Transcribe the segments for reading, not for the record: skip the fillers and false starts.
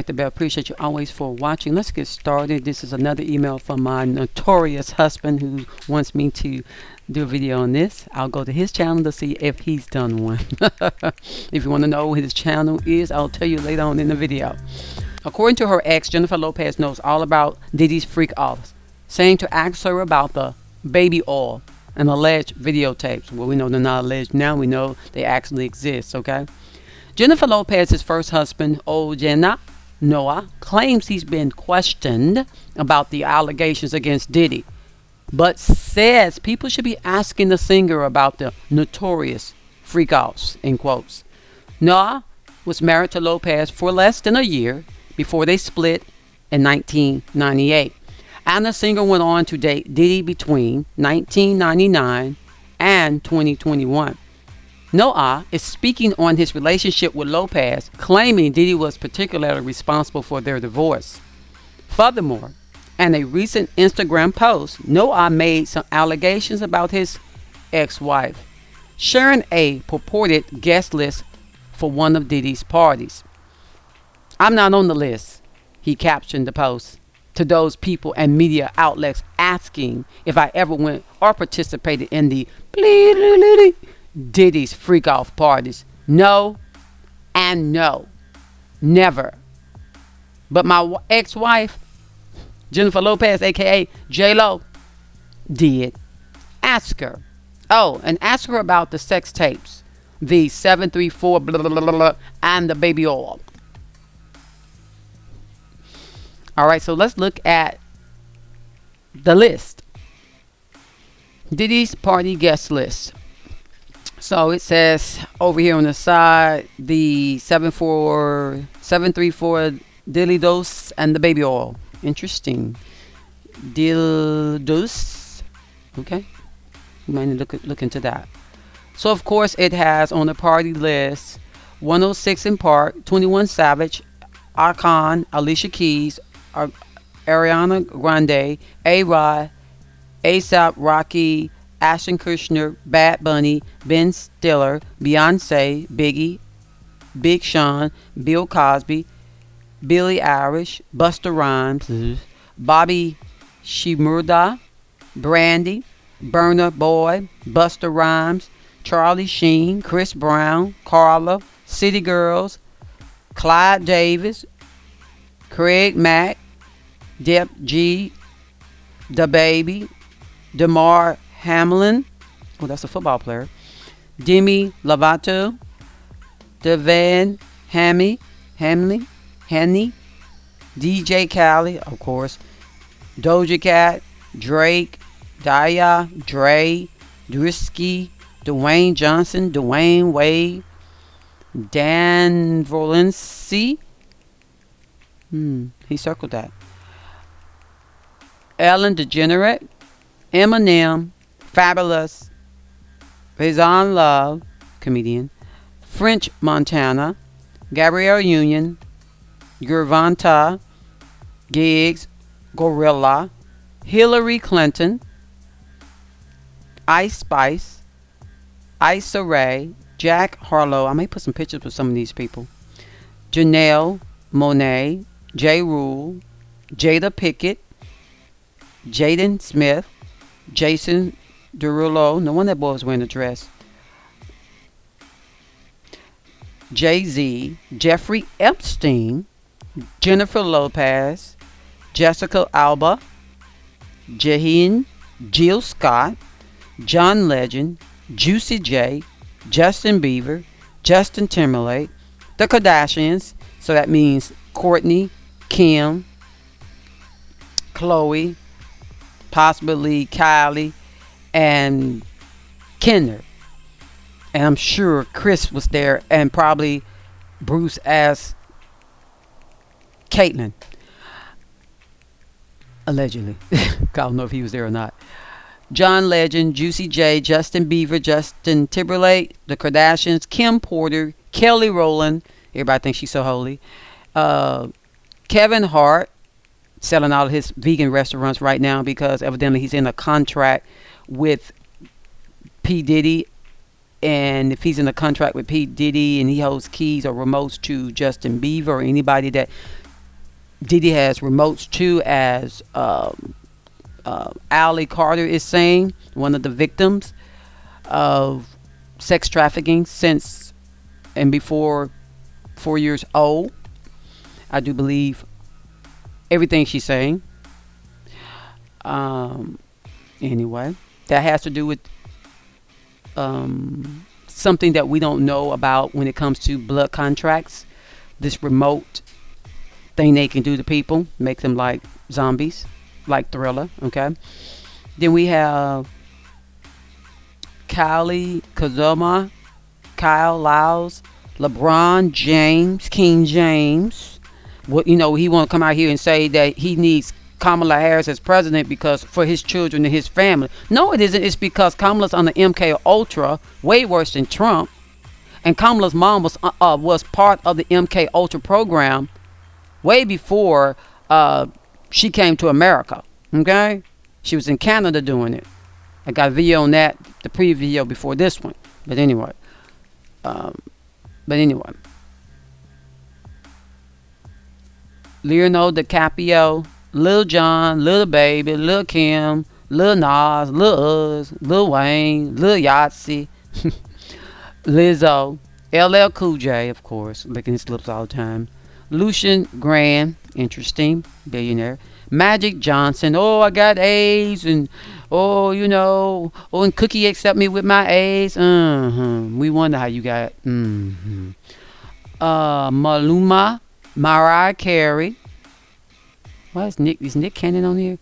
the bell. Appreciate you always for watching. Let's get started. This is another email from my notorious husband who wants me to do a video on this. I'll go to his channel to see if he's done one. If you want to know what his channel is, I'll tell you later on in the video. According to her ex, Jennifer Lopez knows all about Diddy's freak offs, saying to ask her about the baby oil and alleged videotapes. Well, we know they're not alleged now. We know they actually exist, okay? Jennifer Lopez's first husband, Ojena Noah, claims he's been questioned about the allegations against Diddy, but says people should be asking the singer about the notorious freak-offs, in quotes. Noah was married to Lopez for less than a year before they split in 1998. And the singer went on to date Diddy between 1999 and 2021. Noah is speaking on his relationship with Lopez, claiming Diddy was particularly responsible for their divorce. Furthermore, in a recent Instagram post, Noah made some allegations about his ex-wife, sharing a purported guest list for one of Diddy's parties. "I'm not on the list," he captioned the post to those people and media outlets asking if I ever went or participated in the Diddy's freak-off parties. No and no. Never. But my ex-wife, Jennifer Lopez, a.k.a. J-Lo, did. Ask her. Oh, and ask her about the sex tapes. The 734 blah, blah, blah, blah, blah, and the baby oil. All right, so let's look at the list. Diddy's party guest list. So it says over here on the side, the 734 Diddy'S and the baby oil. Interesting. Diddy'S. Okay. You might need to look into that. So, of course, it has on the party list 106 in Park, 21 Savage, Akon, Alicia Keys, Ariana Grande, A-Rod, A$AP Rocky, Ashton Kutcher, Bad Bunny, Ben Stiller, Beyonce, Biggie, Big Sean, Bill Cosby, Billie Eilish, Busta Rhymes, Bobby Shmurda, Brandy, Burna Boy, Busta Rhymes, Charlie Sheen, Chris Brown, Carla, City Girls, Clyde Davis, Craig Mack, Dep G, Da Baby, Damar Hamlin, oh, that's a football player, Demi Lovato, Devan Hamley, DJ Khaled, of course, Doja Cat, Drake, Daya, Dre, Drisky, Dwayne Johnson, Dwayne Wade, Dan Volency, he circled that, Ellen DeGeneres, Eminem, Fabulous, Faison Love, comedian, French Montana, Gabrielle Union, Gervonta, Giggs, Gorilla, Hillary Clinton, Ice Spice, Issa Rae, Jack Harlow. I may put some pictures with some of these people. Janelle Monáe, J. Rule, Jada Pickett, Jaden Smith, Jason Derulo. No wonder that boy was wearing a dress. Jay-Z, Jeffrey Epstein, Jennifer Lopez, Jessica Alba, Jill Scott, John Legend, Juicy J, Justin Bieber, Justin Timberlake, the Kardashians, so that means Kourtney, Kim, Khloe, possibly Kylie, and Kendall. And I'm sure Chris was there, and probably Bruce as Caitlyn. Allegedly. I don't know if he was there or not. John Legend, Juicy J, Justin Bieber, Justin Timberlake, the Kardashians, Kim Porter, Kelly Rowland. Everybody thinks she's so holy. Kevin Hart, selling all of his vegan restaurants right now because evidently he's in a contract with P. Diddy. And if he's in a contract with P. Diddy and he holds keys or remotes to Justin Bieber or anybody that Diddy has remotes too, as Ali Carter is saying, one of the victims of sex trafficking since and before 4 years old. I do believe everything she's saying. Um, anyway, that has to do with something that we don't know about when it comes to blood contracts. This remote thing they can do to people, make them like zombies, like Thriller. Okay. Then we have Kylie Kazuma, Kyle Lyles, LeBron James, King James. What, he want to come out here and say that he needs Kamala Harris as president because for his children and his family. No, it isn't. It's because Kamala's on the MK Ultra, way worse than Trump. And Kamala's mom was part of the MK Ultra program way before she came to America. Okay, she was in Canada doing it. I got a video on that, the previous video before this one. But anyway, Leonardo DiCaprio, Lil Jon, Lil Baby, Lil Kim, Lil Nas, Lil Uz, Lil Wayne, Lil Yahtzee, Lizzo, LL Cool J, of course, licking his lips all the time. Lucian Graham, interesting, billionaire. Magic Johnson, oh, I got A's, and and Cookie accept me with my A's. We wonder how you got. Maluma, Mariah Carey. Why is Nick Cannon on here?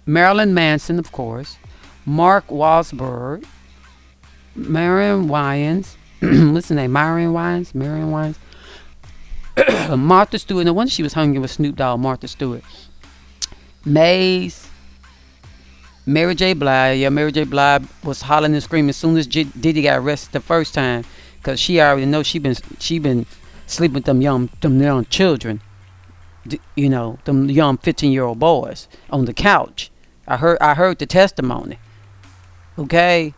Marilyn Manson, of course. Mark Wahlberg. Marion Wayans. What's her name? Marion Wayans. Martha Stewart. No wonder she was hungry with Snoop Dogg. Martha Stewart. Maze. Mary J. Blige. Yeah, Mary J. Blige was hollering and screaming as soon as Diddy got arrested the first time, because she already knows she been sleeping with them young children. Them young 15-year-old boys on the couch. I heard the testimony. Okay.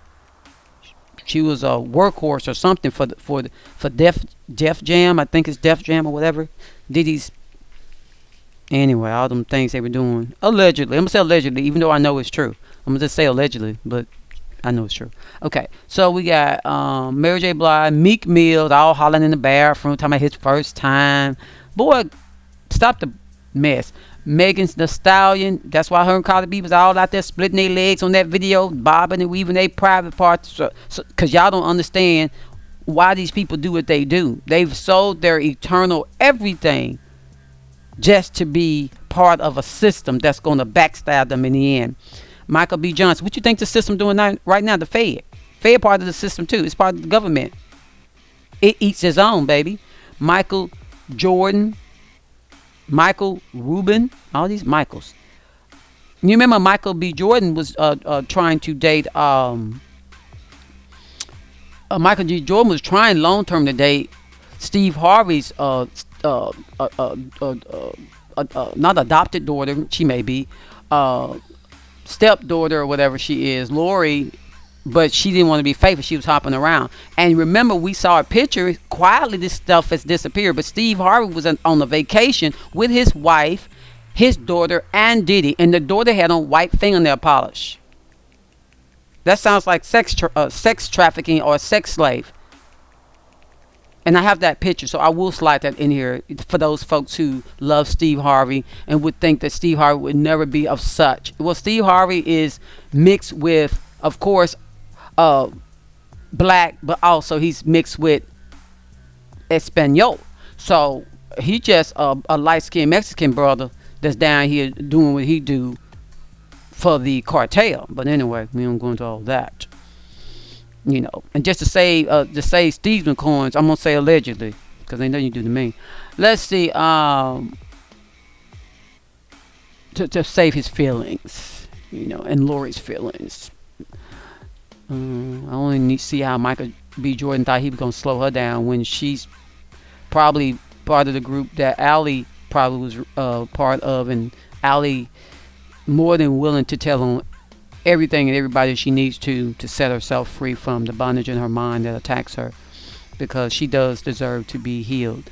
She was a workhorse or something for Def Jam. I think it's Def Jam or whatever. Diddy's. Anyway, all them things they were doing allegedly. I'm gonna say allegedly, even though I know it's true. I'm gonna just say allegedly, but I know it's true. Okay, so we got Mary J. Blige, Meek Mill, all hollering in the bathroom, talking about his first time. Boy, stop the mess. Megan Thee Stallion, that's why her and Cardi B was all out there splitting their legs on that video, bobbing and weaving their private parts. Because y'all don't understand why these people do what they do. They've sold their eternal everything just to be part of a system that's going to backstab them in the end. Michael B. Johnson, what you think the system doing right now? The Fed part of the system too. It's part of the government. It eats its own, baby. Michael Jordan, Michael Rubin, all these Michaels. You remember Michael B. Jordan was trying to date. Michael G. Jordan was trying long term to date Steve Harvey's not adopted daughter. She may be stepdaughter or whatever she is, Lori. But she didn't want to be faithful. She was hopping around. And remember, we saw a picture. Quietly, this stuff has disappeared. But Steve Harvey was on a vacation with his wife, his daughter, and Diddy. And the daughter had on white fingernail polish. That sounds like sex trafficking or a sex slave. And I have that picture, so I will slide that in here for those folks who love Steve Harvey and would think that Steve Harvey would never be of such. Well, Steve Harvey is mixed with, of course, black, but also he's mixed with Espanol. So he just a light-skinned Mexican brother that's down here doing what he do for the cartel. But anyway, we don't go into all that. And just to say Steve's coins, I'm gonna say allegedly, because they know you do to me. Let's see, to save his feelings, and Lori's feelings. I only need to see how Michael B. Jordan thought he was gonna slow her down when she's probably part of the group that Allie probably was part of, and Allie more than willing to tell him everything and everybody she needs to set herself free from the bondage in her mind that attacks her, because she does deserve to be healed.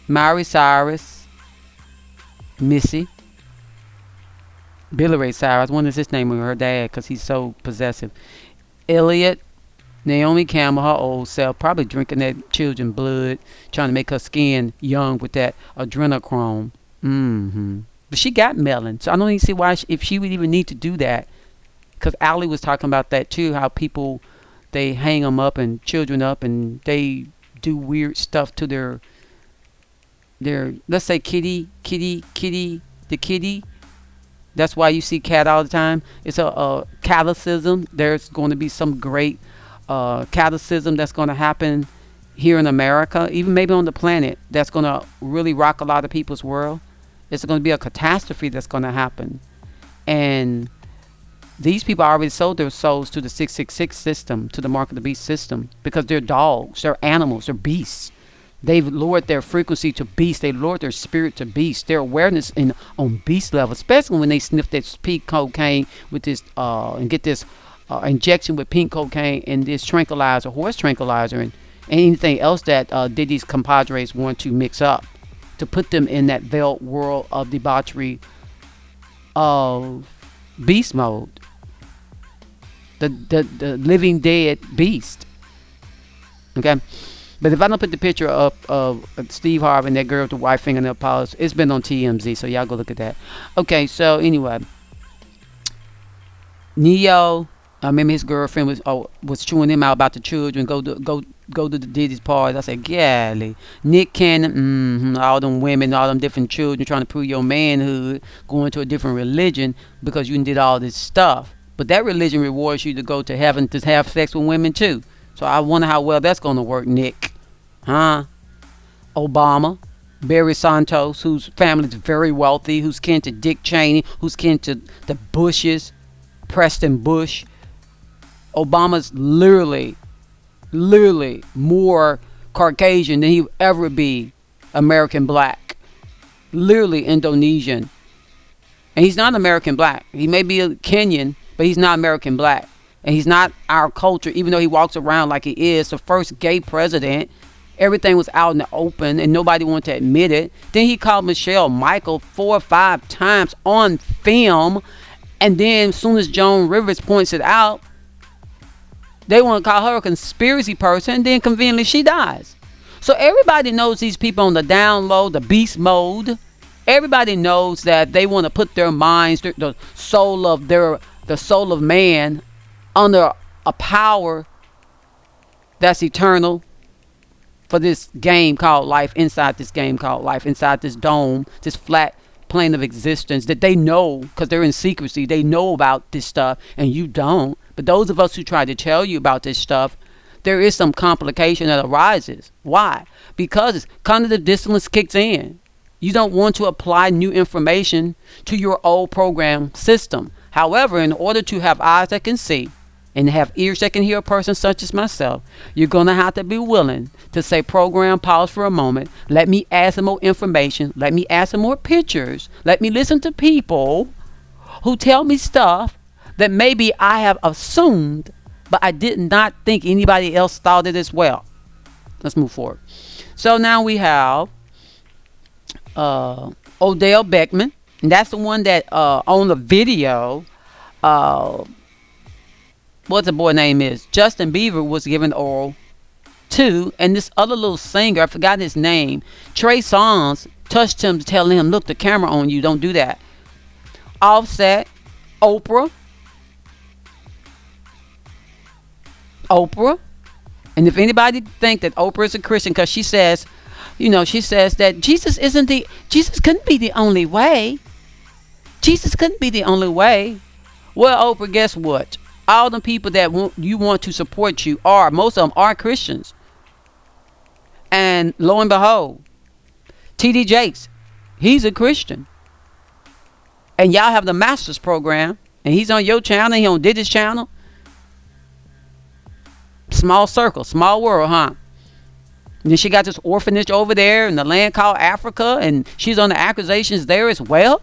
Miley Cyrus, Missy, Billy Ray Cyrus. What is his name with her dad? Because he's so possessive. Elliot, Naomi Campbell, her old self, probably drinking that children's blood, trying to make her skin young with that adrenochrome. But she got melon, so I don't even see why if she would even need to do that. Because Ali was talking about that too, how people, they hang them up and children up, and they do weird stuff to their let's say the kitty. That's why you see cat all the time. It's a cataclysm. There's going to be some great cataclysm that's going to happen here in America, even maybe on the planet, that's going to really rock a lot of people's world. It's going to be a catastrophe that's going to happen. And these people already sold their souls to the 666 system, to the mark of the beast system, because they're dogs, they're animals, they're beasts. They've lowered their frequency to beast. They lowered their spirit to beast. Their awareness on beast level, especially when they sniff that pink cocaine with this and get this injection with pink cocaine and this tranquilizer, horse tranquilizer, and anything else that Diddy's compadres want to mix up to put them in that veiled world of debauchery of beast mode. The living dead beast. Okay? But if I don't put the picture up of Steve Harvey and that girl with the white fingernail polish, it's been on TMZ, so y'all go look at that. Okay, so anyway, Neo, I remember his girlfriend was chewing him out about the children. Go to the Diddy's parties. I said, golly. Nick Cannon, all them women, all them different children trying to prove your manhood, going to a different religion because you did all this stuff. But that religion rewards you to go to heaven to have sex with women too. So I wonder how well that's going to work, Nick. Huh? Obama, Barry Santos, whose family is very wealthy, who's kin to Dick Cheney, who's kin to the Bushes, Preston Bush. Obama's literally more Caucasian than he would ever be American black. Literally Indonesian. And he's not American black. He may be a Kenyan, but he's not American black. And he's not our culture, even though he walks around like he is the first gay president. Everything was out in the open and nobody wanted to admit it. Then he called Michelle Michael 4 or 5 times on film. And then as soon as Joan Rivers points it out, they want to call her a conspiracy person. And then conveniently she dies. So everybody knows these people on the down low, the beast mode. Everybody knows that they want to put their minds, the soul of man under a power that's eternal. For this game called life, inside this game called life, inside this dome, this flat plane of existence that they know, because they're in secrecy, they know about this stuff and you don't. But those of us who try to tell you about this stuff, there is some complication that arises. Why? Because cognitive dissonance kicks in. You don't want to apply new information to your old program system. However, in order to have eyes that can see and have ears that can hear a person such as myself, you're going to have to be willing to say, program, pause for a moment. Let me add some more information. Let me add some more pictures. Let me listen to people who tell me stuff that maybe I have assumed, but I did not think anybody else thought it as well. Let's move forward. So now we have Odell Beckman. And that's the one that on the video, what the boy name is, Justin Bieber was given oral to, and this other little singer, I forgot his name, Trey Songz, touched him to tell him, look, the camera on you, don't do that. Offset, Oprah, and if anybody think that Oprah is a Christian because she says, she says that Jesus couldn't be the only way. Jesus couldn't be the only way. Well, Oprah, guess what? All the people that you want to support you most of them are Christians. And lo and behold, T.D. Jakes, he's a Christian. And y'all have the Masters program, and he's on your channel, he's on Diddy's channel. Small circle, small world, huh? And then she got this orphanage over there in the land called Africa, and she's on the accusations there as well.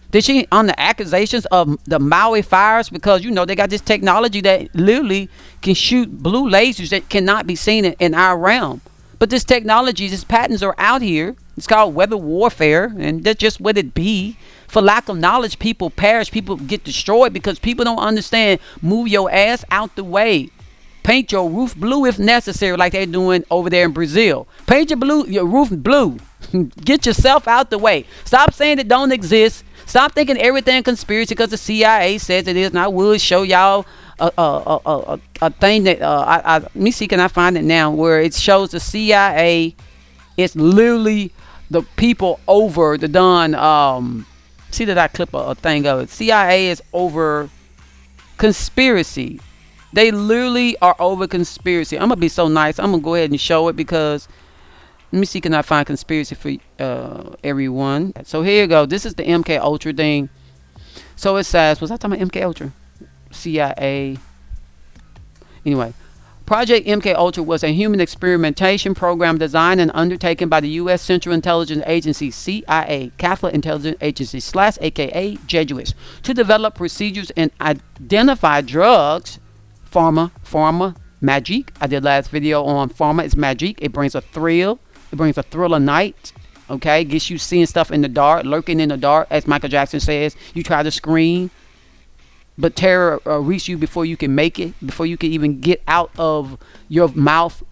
Did she on the accusations of the Maui fires? Because, they got this technology that literally can shoot blue lasers that cannot be seen in our realm. But this technology, these patents are out here. It's called weather warfare, and that's just what it be. For lack of knowledge, people perish, people get destroyed because people don't understand. Move your ass out the way. Paint your roof blue if necessary, like they're doing over there in Brazil. Paint your roof blue. Get yourself out the way. Stop saying it don't exist. Stop thinking everything conspiracy because the CIA says it is. And I will show y'all a thing that let me see, can I find it now, where it shows the CIA. It's literally the people over the done. See that I clip a thing of it. CIA is over conspiracy. They literally are over conspiracy. I'm gonna be so nice. I'm gonna go ahead and show it because let me see, can I find conspiracy for everyone? So here you go. This is the MK Ultra thing. So it says, was I talking about MK Ultra? CIA. Anyway, Project MK Ultra was a human experimentation program designed and undertaken by the U.S. Central Intelligence Agency, CIA, Catholic Intelligence Agency / AKA Jesuits, to develop procedures and identify drugs. Pharma, magic. I did last video on pharma. It's magic. It brings a thrill. It brings a thrill of night. Okay, gets you seeing stuff in the dark, lurking in the dark, as Michael Jackson says. You try to scream, but terror reaches you before you can make it, before you can even get out of your mouth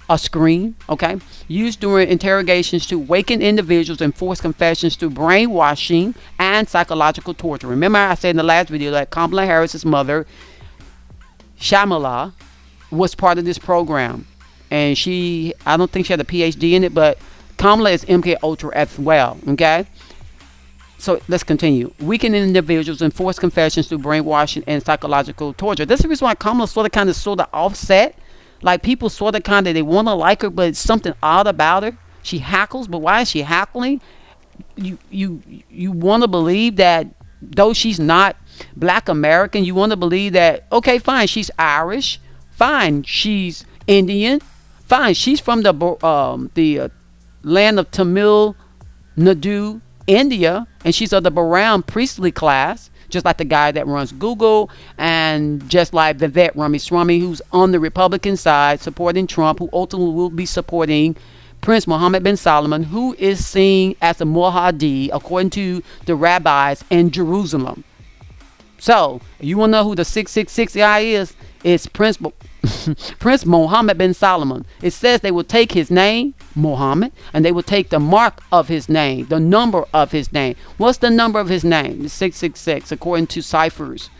a scream. Okay, used during interrogations to waken individuals and force confessions through brainwashing and psychological torture. Remember, I said in the last video that Kamala Harris's mother, Shamala, was part of this program, and I don't think she had a PhD in it, but Kamala is MK Ultra as well. Okay, so let's continue. Weakening individuals and forced confessions through brainwashing and psychological torture. That's the reason why Kamala sort of offset. Like, people sort of they want to like her, but it's something odd about her. She hackles, but why is she hackling? You want to believe that though she's not Black American, you want to believe that, okay, fine, she's Irish, fine, she's Indian, fine, she's from the land of Tamil Nadu, India, and she's of the Brown priestly class, just like the guy that runs Google, and just like the vet Ramaswamy, who's on the Republican side supporting Trump, who ultimately will be supporting Prince Mohammed bin Salman, who is seen as the Mahdi according to the rabbis in Jerusalem. So, you want to know who the 666 guy is? It's Prince Mohammed bin Salman. It says they will take his name, Mohammed, and they will take the mark of his name, the number of his name. What's the number of his name? It's 666, according to ciphers.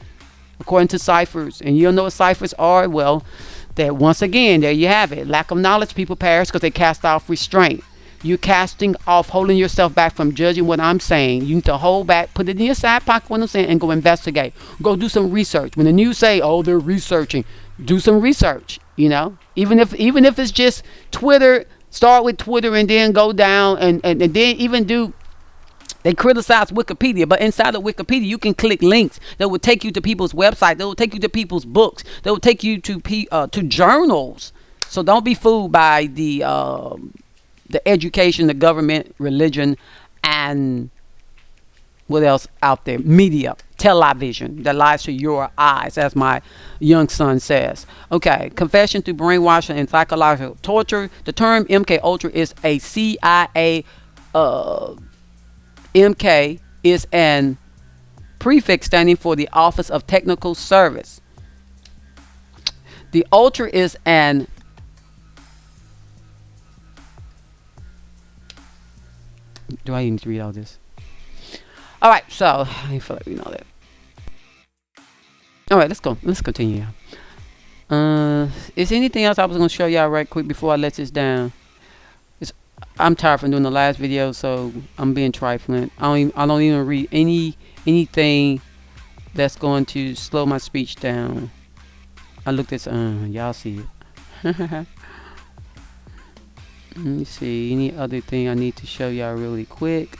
And you don't know what ciphers are? Well, that once again, there you have it. Lack of knowledge, people perish because they cast off restraint. You're casting off, holding yourself back from judging what I'm saying. You need to hold back, put it in your side pocket, what I'm saying, and go investigate. Go do some research. When the news say, oh, they're researching, do some research, Even if it's just Twitter, start with Twitter and then go down and then even do, they criticize Wikipedia, but inside of Wikipedia, you can click links that will take you to people's websites, that will take you to people's books, that will take you to journals. So don't be fooled by the education, the government, religion, and what else out there? Media, television that lies to your eyes, as my young son says. Okay, confession through brainwashing and psychological torture. The term MK Ultra is a CIA. MK is an prefix standing for the Office of Technical Service. The Ultra is an do I even need to read all this? All right, so I feel like we know that. All right, let's go. Let's continue. Is there anything else I was going to show y'all right quick before I let this down? I'm tired from doing the last video, so I'm being trifling. I don't even read anything that's going to slow my speech down. I looked at y'all see it. Let me see, any other thing I need to show y'all really quick.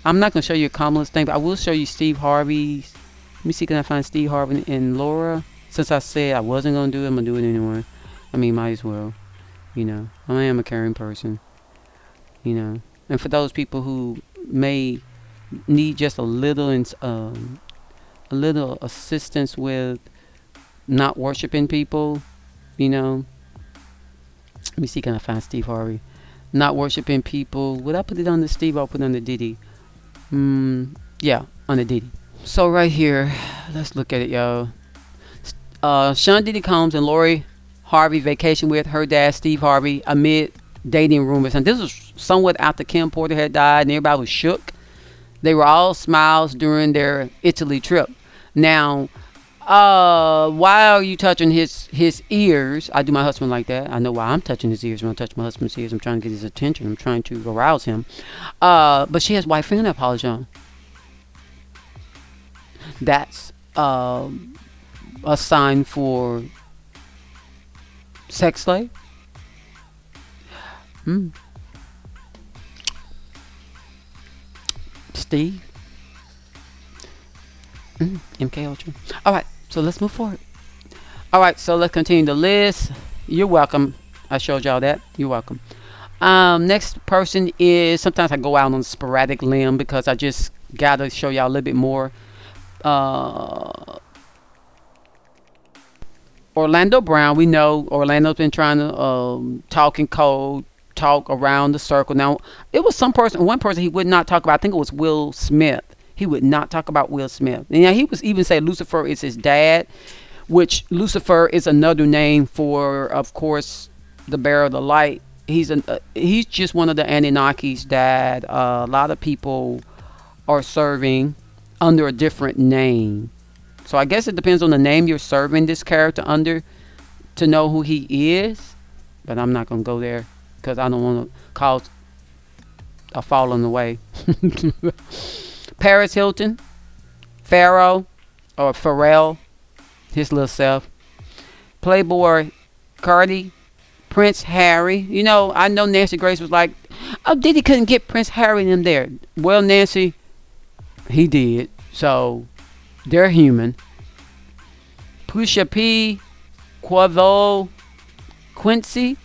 I'm not going to show you Kamala's thing, but I will show you Steve Harvey's. Let me see, can I find Steve Harvey and Laura? Since I said I wasn't going to do it, I'm going to do it anyway. I mean, might as well. I am a caring person. And for those people who may need just a little assistance with not worshiping people, Let me see, can I find Steve Harvey? Not worshiping people. Would I put it on the Steve or put it on the Diddy? Yeah, on the Diddy. So right here, let's look at it, y'all. Sean Diddy Combs and Lori Harvey vacation with her dad, Steve Harvey, amid dating rumors. And this was somewhat after Kim Porter had died and everybody was shook. They were all smiles during their Italy trip. Now, why are you touching his ears? I do my husband like that. I know why I'm touching his ears when I touch my husband's ears. I'm trying to get his attention. I'm trying to arouse him. But she has white fingernail polish on. That's a sign for sex slave. Steve. MK Ultra. All right, so let's move forward. All right, so let's continue the list. You're welcome. I showed y'all that. You're welcome. Next person is, sometimes I go out on a sporadic limb because I just gotta show y'all a little bit more. Orlando Brown. We know Orlando's been trying to talk in code, talk around the circle. Now, it was one person he would not talk about. I think it was Will Smith. He would not talk about Will Smith. And yeah, he was even say Lucifer is his dad, which Lucifer is another name for, of course, the bearer of the light. He's just one of the Anunnakis that a lot of people are serving under a different name. So I guess it depends on the name you're serving this character under to know who he is. But I'm not going to go there because I don't want to cause a falling away. Paris Hilton, Pharaoh, or Pharrell, his little self, Playboy Cardi, Prince Harry. You know, I know Nancy Grace was like, oh, Diddy couldn't get Prince Harry and them there. Well, Nancy, he did. So, they're human. Pusha P, Quavo, Quincy.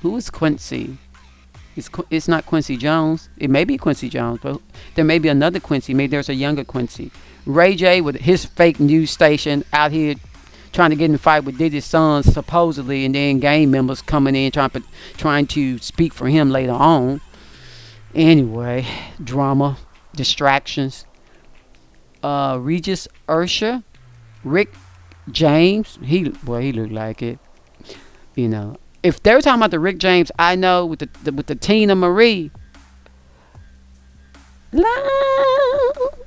Who is Quincy? It's not Quincy Jones. It may be Quincy Jones, but there may be another Quincy. Maybe there's a younger Quincy. Ray J with his fake news station out here trying to get in a fight with Diddy's sons supposedly, and then gang members coming in trying to speak for him later on. Anyway, drama, distractions. Regis Ursher, Rick James. He looked like it. You know. If they were talking about the Rick James I know with the Tina Marie, love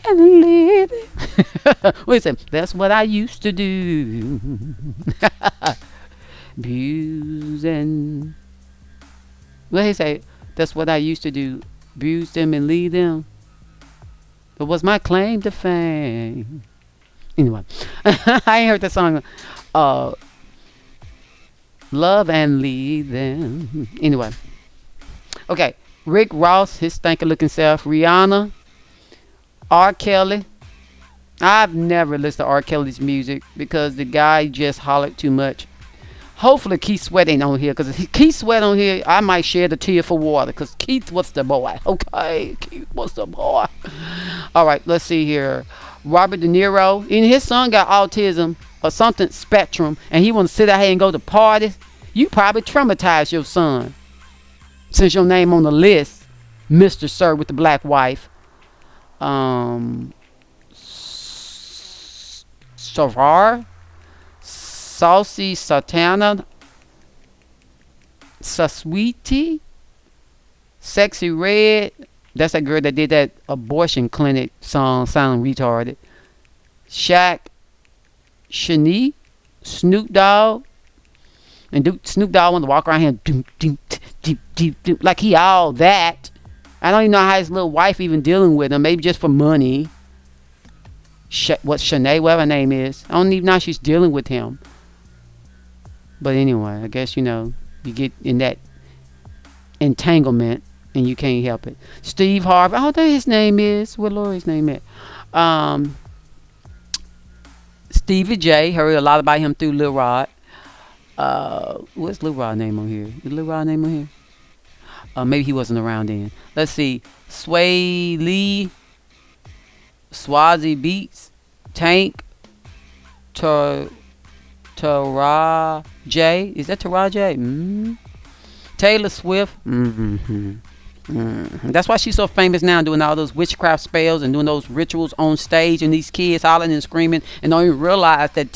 and living. What is it? That's what I used to do. Abuse and what he say? That's what I used to do. Abuse them and leave them. It was my claim to fame. Anyway, I ain't heard that song. Love and leave them. Anyway. Okay. Rick Ross, his stinking looking self. Rihanna. R. Kelly. I've never listened to R. Kelly's music because the guy just hollered too much. Hopefully Keith Sweat ain't on here, because if Keith Sweat on here, I might shed a tear for water, because Keith was the boy. Okay, Keith was the boy. All right, let's see here. Robert De Niro, and his son got autism or something spectrum, and he want to sit out here and go to parties. You probably traumatized your son, since your name on the list, Mr. Sir with the black wife. Savar, Saucy Satana, Sasweetie, Sexy Red. That's that girl that did that abortion clinic song, sounding retarded. Shaq, Shani, Snoop Dogg. And Snoop Dogg want to walk around here like he all that. I don't even know how his little wife even dealing with him. Maybe just for money. What's Shanae, whatever her name is. I don't even know how she's dealing with him. But anyway, I guess, you get in that entanglement and you can't help it. Steve Harvey. I don't think his name is. What Lori's name is? Stevie J. Heard a lot about him through Lil Rod. What's Lil Rod's name on here? Is Lil Rod's name on here? Maybe he wasn't around then. Let's see. Sway Lee, Swazi Beats, Tank, Tara J. Is that Tara J? Taylor Swift. That's why she's so famous now, doing all those witchcraft spells and doing those rituals on stage, and these kids hollering and screaming and don't even realize that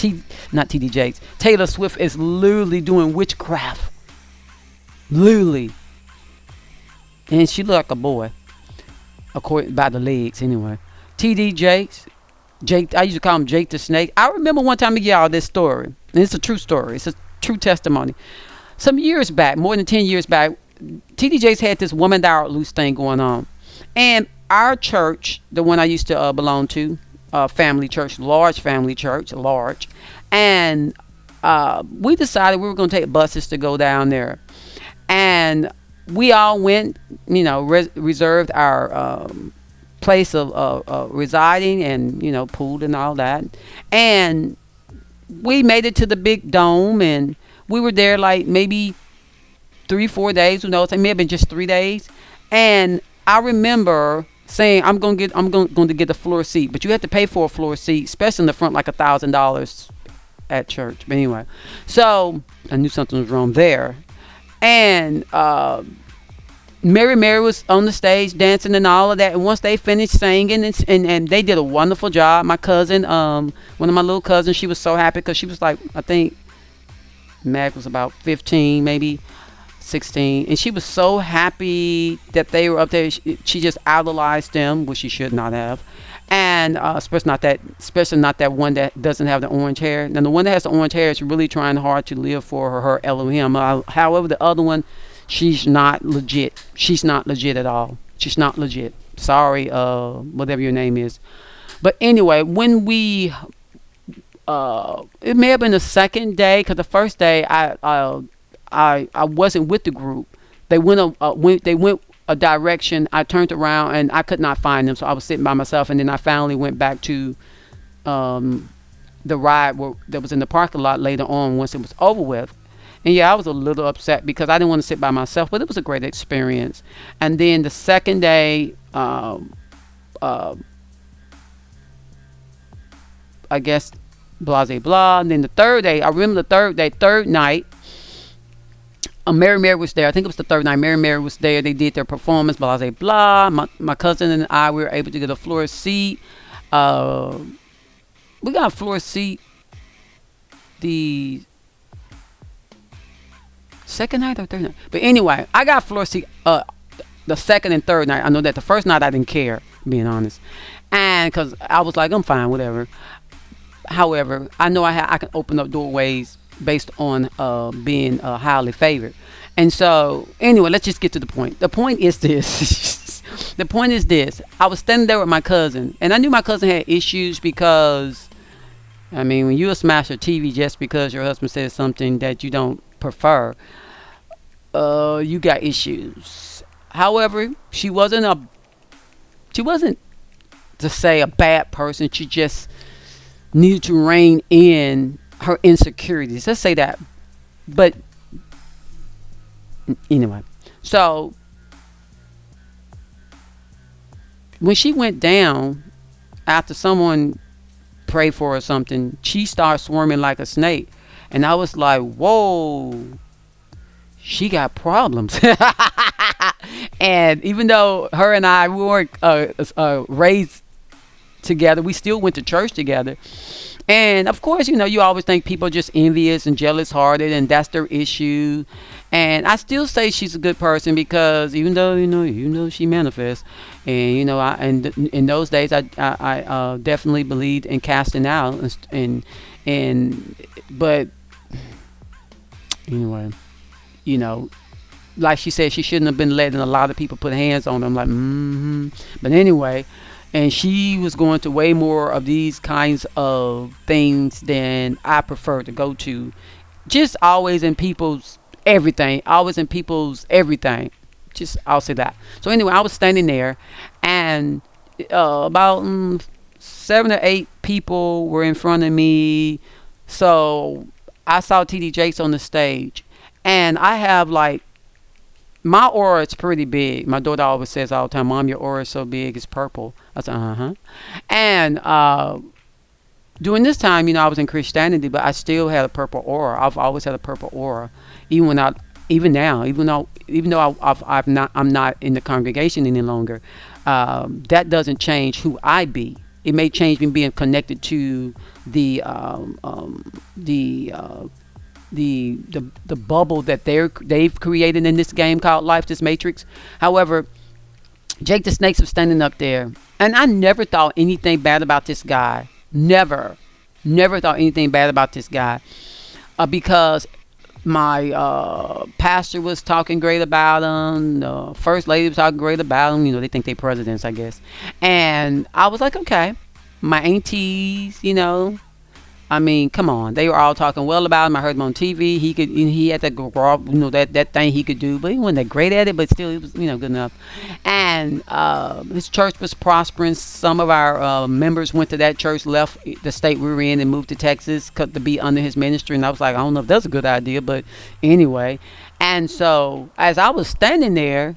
not TD Jakes, Taylor Swift is literally doing witchcraft. Literally. And she look like a boy, according by the legs anyway. TD Jakes, Jake, I used to call him Jake the Snake. I remember one time I give y'all this story, and it's a true story. It's a true testimony. Some years back, more than 10 years back, TD Jakes had this woman died loose thing going on, and our church, the one I used to belong to, family church, large family church, large, and we decided we were going to take buses to go down there, and we all went, reserved our place of residing, and pool and all that, and we made it to the big dome, and we were there like maybe 3-4 days, who knows, it may have been just 3 days. And I remember saying I'm going to get a floor seat, but you have to pay for a floor seat, especially in the front, like $1,000 at church. But anyway, so I knew something was wrong there. And Mary was on the stage dancing and all of that, and once they finished singing and they did a wonderful job. My cousin, one of my little cousins, she was so happy because she was like, I think Mag was about 15, maybe 16, and she was so happy that they were up there. She just idolized them, which she should not have, and especially not that one that doesn't have the orange hair. Now the one that has the orange hair is really trying hard to live for her Elohim. However, the other one, she's not legit. She's not legit at all. She's not legit. Sorry, whatever your name is. But anyway, when we it may have been the second day, because the first day I wasn't with the group. They went a direction. I turned around and I could not find them, so I was sitting by myself. And then I finally went back to the ride that was in the parking lot later on once it was over with. And yeah, I was a little upset because I didn't want to sit by myself, but it was a great experience. And then the second day, I guess, blah, blah, blah. And then the third day, I remember the third night, Mary was there. I think it was the third night. Mary was there. They did their performance, blah, blah, blah. My cousin and I, we were able to get a floor seat. We got a floor seat the second night or third night. But anyway, I got a floor seat the second and third night. I know that the first night I didn't care, being honest. And because I was like, I'm fine, whatever. However, I know I can open up doorways based on being highly favored. And so anyway, let's just get to the point. The point is this. The point is this. I was standing there with my cousin, and I knew my cousin had issues because, I mean, when you smash a TV just because your husband says something that you don't prefer, you got issues. However, she wasn't to say a bad person. She just needed to rein in her insecurities. Let's say that. But anyway, so when she went down after someone prayed for her or something, she started swarming like a snake. And I was like, whoa, she got problems. And even though her and I, we weren't raised together, we still went to church together. And of course, you always think people are just envious and jealous hearted, and that's their issue. And I still say she's a good person because even though she manifests, and in those days I definitely believed in casting out, but anyway, like she said, she shouldn't have been letting a lot of people put hands on her. I'm like, But anyway. And she was going to way more of these kinds of things than I prefer to go to. Just always in people's everything. Always in people's everything. Just, I'll say that. So anyway, I was standing there, and about 7 or 8 people were in front of me. So I saw TD Jakes on the stage. And I have like, my aura is pretty big. My daughter always says all the time, Mom, your aura is so big, it's purple. I said, And during this time, I was in Christianity, but I still had a purple aura. I've always had a purple aura, even when I, even now, even though I'm not in the congregation any longer. That doesn't change who I be. It may change me being connected to the the bubble that they've created in this game called life, this matrix. However, Jake the Snakes was standing up there, and I never thought anything bad about this guy. Never thought anything bad about this guy, because my pastor was talking great about him. The first lady was talking great about him. They think they presidents, I guess. And I was like, okay. My aunties, I mean, come on. They were all talking well about him. I heard him on TV. He had that thing he could do, but he wasn't that great at it. But still, he was, good enough. And his church was prospering. Some of our members went to that church, left the state we were in, and moved to Texas to be under his ministry. And I was like, I don't know if that's a good idea, but anyway. And so, as I was standing there,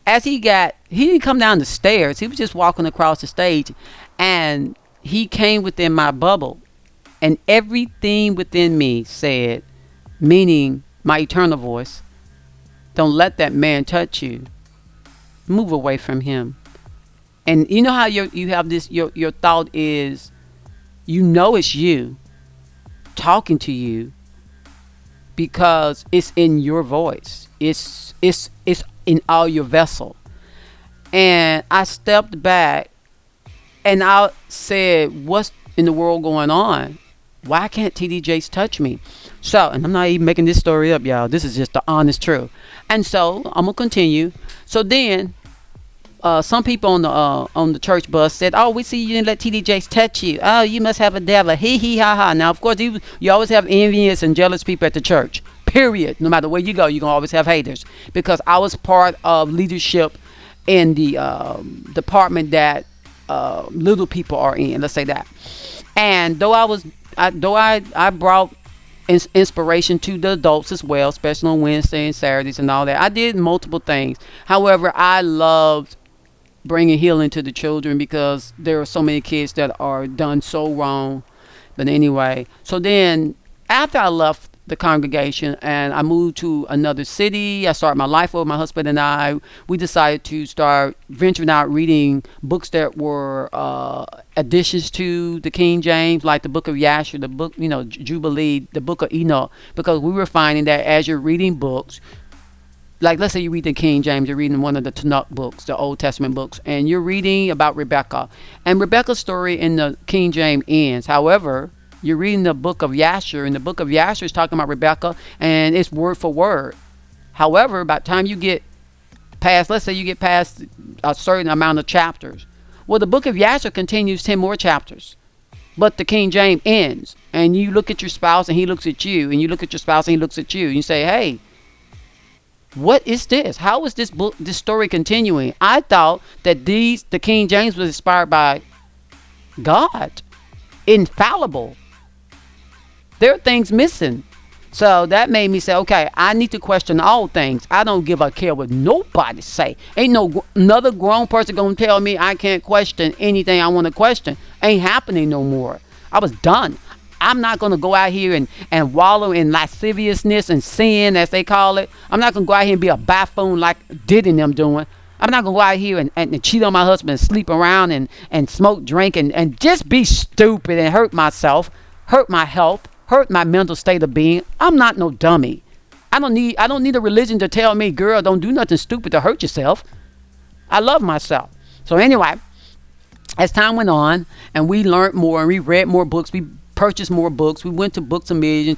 he didn't come down the stairs. He was just walking across the stage, and he came within my bubble. And everything within me said, meaning my eternal voice, don't let that man touch you. Move away from him. And you know how you have this, your thought is, it's you talking to you, because it's in your voice. It's in all your vessel. And I stepped back and I said, what's in the world going on? Why can't TD Jakes touch me? So, and I'm not even making this story up, y'all. This is just the honest truth. And so I'm gonna continue. So then, some people on the church bus said, "Oh, we see you didn't let TD Jakes touch you. Oh, you must have a devil. Hee hee ha ha." Now, of course, you always have envious and jealous people at the church. Period. No matter where you go, you're gonna always have haters. Because I was part of leadership in the department that little people are in. Let's say that. And though I brought inspiration to the adults as well, especially on Wednesday and Saturdays and all that. I did multiple things. However, I loved bringing healing to the children, because there are so many kids that are done so wrong. But anyway, so then after I left the congregation and I moved to another city, I started my life over. My husband and I, we decided to start venturing out, reading books that were additions to the King James, like the book of Yasher, the book, Jubilee, the book of Enoch, because we were finding that as you're reading books, like let's say you read the King James, you're reading one of the Tanakh books, the Old Testament books, and you're reading about Rebecca. And Rebecca's story in the King James ends. However, you're reading the book of Yasher, and the book of Yasher is talking about Rebecca, and it's word for word. However, by the time you get past, let's say you get past a certain amount of chapters, well, the book of Yasher continues 10 more chapters. But the King James ends, and you look at your spouse and he looks at you, and you look at your spouse and he looks at you, and you say, hey, what is this? How is this story continuing? I thought that the King James was inspired by God, infallible. There are things missing. So that made me say, okay, I need to question all things. I don't give a care what nobody say. Ain't another grown person gonna tell me I can't question anything I want to question. Ain't happening no more. I was done. I'm not gonna go out here and wallow in lasciviousness and sin, as they call it. I'm not gonna go out here and be a buffoon like Diddy and them doing. I'm not gonna go out here and cheat on my husband and sleep around and smoke, drink, and just be stupid and hurt myself, hurt my health, hurt my mental state of being. I'm not no dummy. I don't need a religion to tell me, girl, don't do nothing stupid to hurt yourself. I love myself. So anyway, as time went on and we learned more and we read more books, we purchased more books. We went to Books a Million,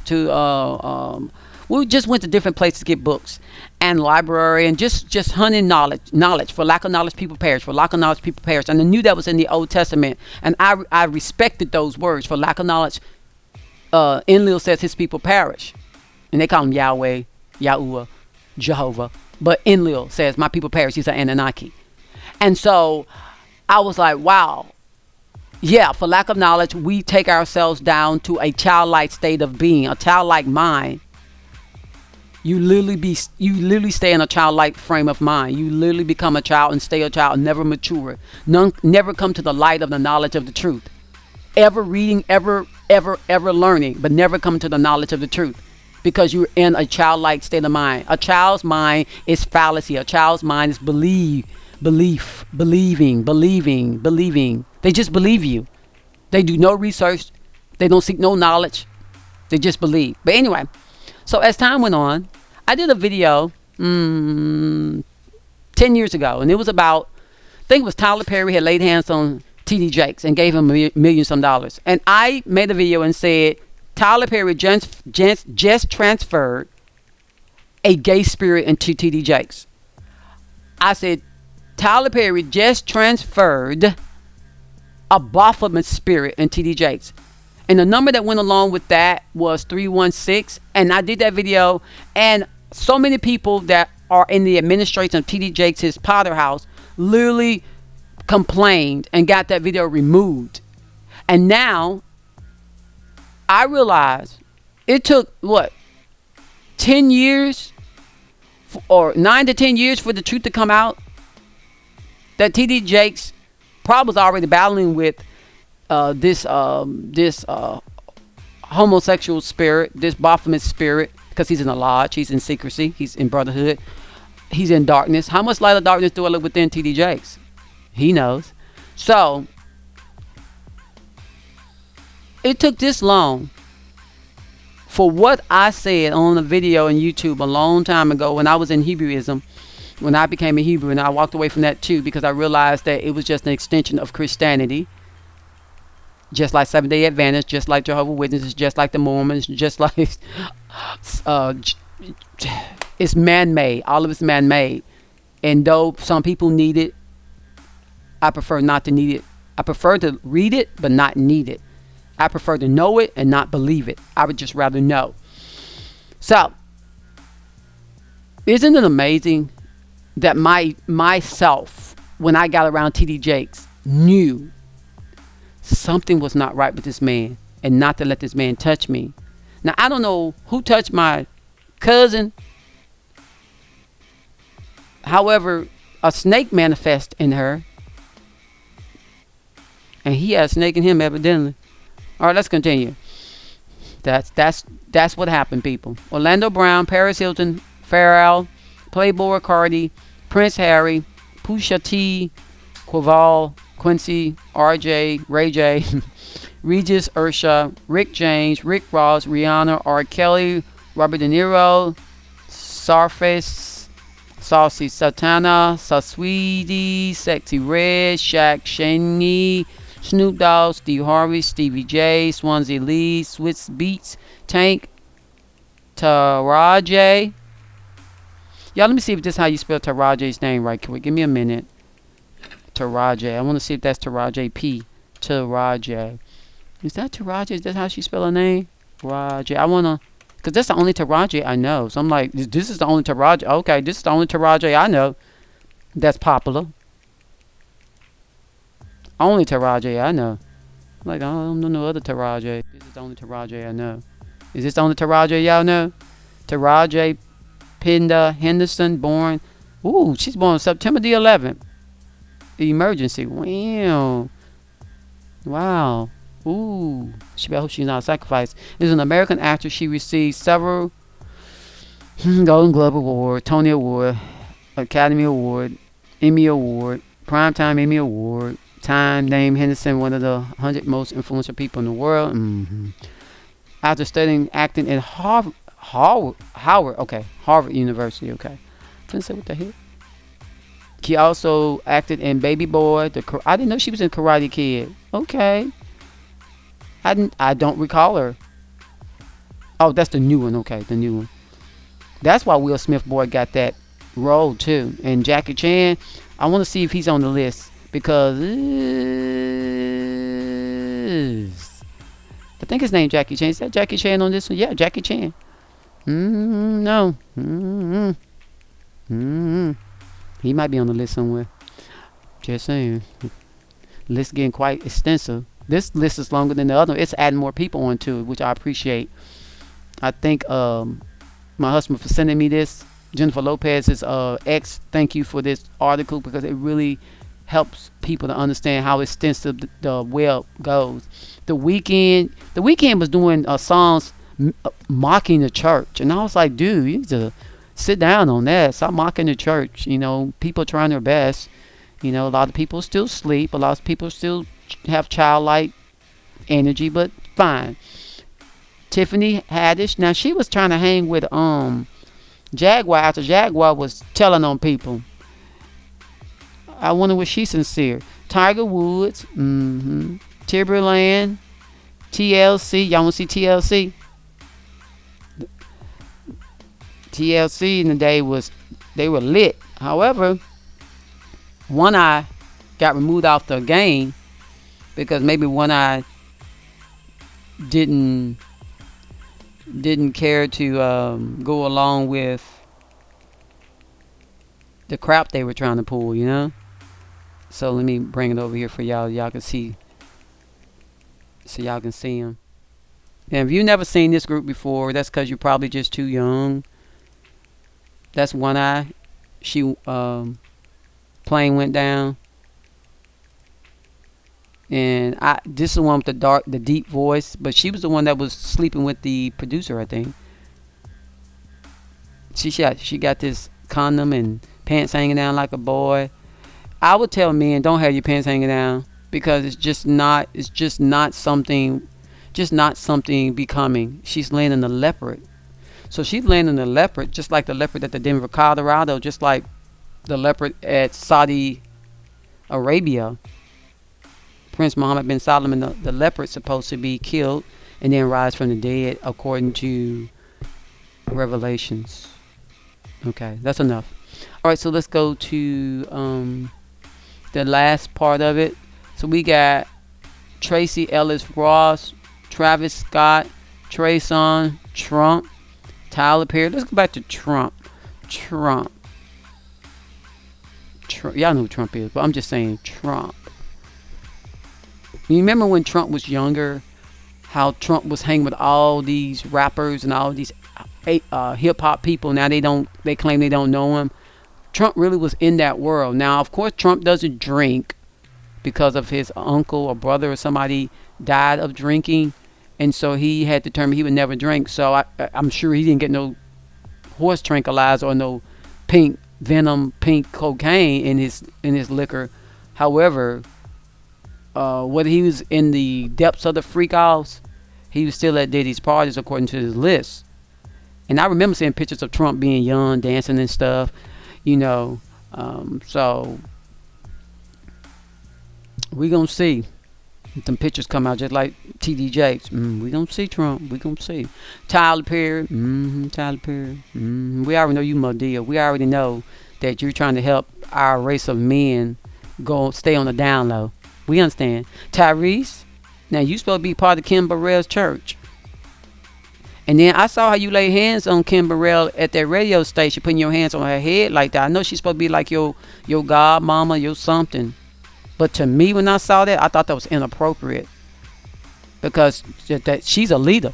we just went to different places to get books and library, and just hunting knowledge. For lack of knowledge, people perish. For lack of knowledge, people perish. And I knew that was in the Old Testament, and I respected those words. For lack of knowledge, Enlil says his people perish, and they call him Yahweh, Yahuwah, Jehovah. But Enlil says my people perish. He's an Anunnaki. And so I was like, wow. Yeah, for lack of knowledge, we take ourselves down to a childlike state of being, a childlike mind. You literally stay in a childlike frame of mind. You literally become a child and stay a child, never mature. Never come to the light of the knowledge of the truth. ever reading, ever learning, but never come to the knowledge of the truth, because you're in a childlike state of mind. A child's mind is fallacy. A child's mind is believing. They just believe you. They do no research. They don't seek no knowledge. They just believe. But anyway, so as time went on, I did a video 10 years ago, and it was about, I think it was Tyler Perry had laid hands on T.D. Jakes and gave him million some dollars. And I made a video and said, Tyler Perry just transferred a gay spirit into T.D. Jakes. I said, Tyler Perry just transferred a Baphomet spirit in T.D. Jakes. And the number that went along with that was 316. And I did that video. And so many people that are in the administration of T.D. Jakes' Potter House literally complained and got that video removed. And now I realize it took, 10 years or 9 to 10 years for the truth to come out that T.D. Jakes probably was already battling with this homosexual spirit, this Baphomet spirit, because he's in a lodge, he's in secrecy, he's in brotherhood, he's in darkness. How much light of darkness do I live within T.D. Jakes? He knows. So it took this long for what I said on a video on YouTube a long time ago when I was in Hebrewism, when I became a Hebrew, and I walked away from that too because I realized that it was just an extension of Christianity, just like Seventh-day Adventists, just like Jehovah's Witnesses, just like the Mormons, just like it's man-made. All of it's man-made. And though some people need it, I prefer not to need it. I prefer to read it but not need it. I prefer to know it and not believe it. I would just rather know. So, isn't it amazing that myself, when I got around T.D. Jakes, knew something was not right with this man and not to let this man touch me. Now, I don't know who touched my cousin. However, a snake manifests in her. And he had a snake in him, evidently. All right, let's continue. That's what happened, people. Orlando Brown, Paris Hilton, Pharrell, Playboy Cardi, Prince Harry, Pusha T, Quaval, Quincy, RJ, Ray J, Regis Ursha, Rick James, Rick Ross, Rihanna, R. Kelly, Robert De Niro, Sarface, Saucy Satana, Sasweetie, Sexy Red, Shaq Shaney, Snoop Dogg, Steve Harvey, Stevie J, Swansea Lee, Swiss Beats, Tank, Taraji. Y'all, let me see if this is how you spell Taraji's name right quick. Give me a minute. Taraji. I want to see if that's Taraji P. Taraji. Is that Taraji? Is that how she spell her name? Taraji. I want to, because that's the only Taraji I know. So I'm like, this is the only Taraji. Okay, this is the only Taraji I know that's popular. Only Taraji I know. Like, I don't know no other Taraji. This is the only Taraji I know. Is this the only Taraji y'all know? Taraji Pinda Henderson, born. Ooh, she's born September the 11th. Emergency. Wow. Wow. Ooh. I hope she's not a sacrifice. Is an American actress. She received several Golden Globe Award, Tony Award, Academy Award, Emmy Award, Primetime Emmy Award. Time named Henderson one of the 100 most influential people in the world. After studying acting at Harvard University. Okay, I say what the heck. She also acted in Baby Boy. I didn't know she was in Karate Kid. Okay, I don't recall her. Oh, that's the new one. Okay, the new one. That's why Will Smith boy got that role too. And Jackie Chan, I want to see if he's on the list. Because I think his name Jackie Chan. Is that Jackie Chan on this one? Yeah, Jackie Chan. No. He might be on the list somewhere. Just saying. The list getting quite extensive. This list is longer than the other. It's adding more people onto it, which I appreciate. I thank my husband for sending me this. Jennifer Lopez's ex. Thank you for this article because it really helps people to understand how extensive the web goes. The weekend was doing songs mocking the church, and I was like, dude, you need to sit down on that. Stop mocking the church. People trying their best. A lot of people still sleep. A lot of people still have childlike energy, but fine. Tiffany Haddish. Now she was trying to hang with Jaguar after Jaguar was telling on people. I wonder was she sincere. Tiger Woods, Timberland, TLC. Y'all want to see TLC? TLC in the day they were lit. However, One Eye got removed off the game because maybe One Eye didn't care to go along with the crap they were trying to pull. So let me bring it over here for y'all. Y'all can see, so y'all can see them. And if you've never seen this group before, that's because you're probably just too young. That's One Eye. She plane went down, and this is the one with the deep voice. But she was the one that was sleeping with the producer, I think. She got this condom and pants hanging down like a boy. I would tell men, don't have your pants hanging down, because it's just not something becoming. She's laying in the leopard. So she's laying in the leopard, just like the leopard at the Denver, Colorado, just like the leopard at Saudi Arabia. Prince Mohammed bin Salman, the leopard's supposed to be killed and then rise from the dead, according to Revelations. Okay, that's enough. All right, so let's go to the last part of it. So we got Tracy Ellis Ross, Travis Scott, Trey Songz, Trump, Tyler Perry. Let's go back to Trump. Trump. Y'all know who Trump is, but I'm just saying Trump. You remember when Trump was younger, how Trump was hanging with all these rappers and all these hip hop people? Now they claim they don't know him. Trump really was in that world. Now, of course, Trump doesn't drink because of his uncle or brother or somebody died of drinking, and so he had determined he would never drink. So I'm sure he didn't get no horse tranquilizer or no pink cocaine in his liquor. However, whether he was in the depths of the freak offs, he was still at Diddy's parties according to his list. And I remember seeing pictures of Trump being young, dancing and stuff. So we gonna see some pictures come out just like TD Jakes. We gonna see Trump. We gonna see Tyler Perry. Tyler Perry. We already know you, Madea. We already know that you're trying to help our race of men stay on the down low. We understand. Tyrese. Now you supposed to be part of Kim Burrell's church. And then I saw how you lay hands on Kim Burrell at that radio station, putting your hands on her head like that. I know she's supposed to be like your godmama, your something. But to me, when I saw that, I thought that was inappropriate. Because that she's a leader.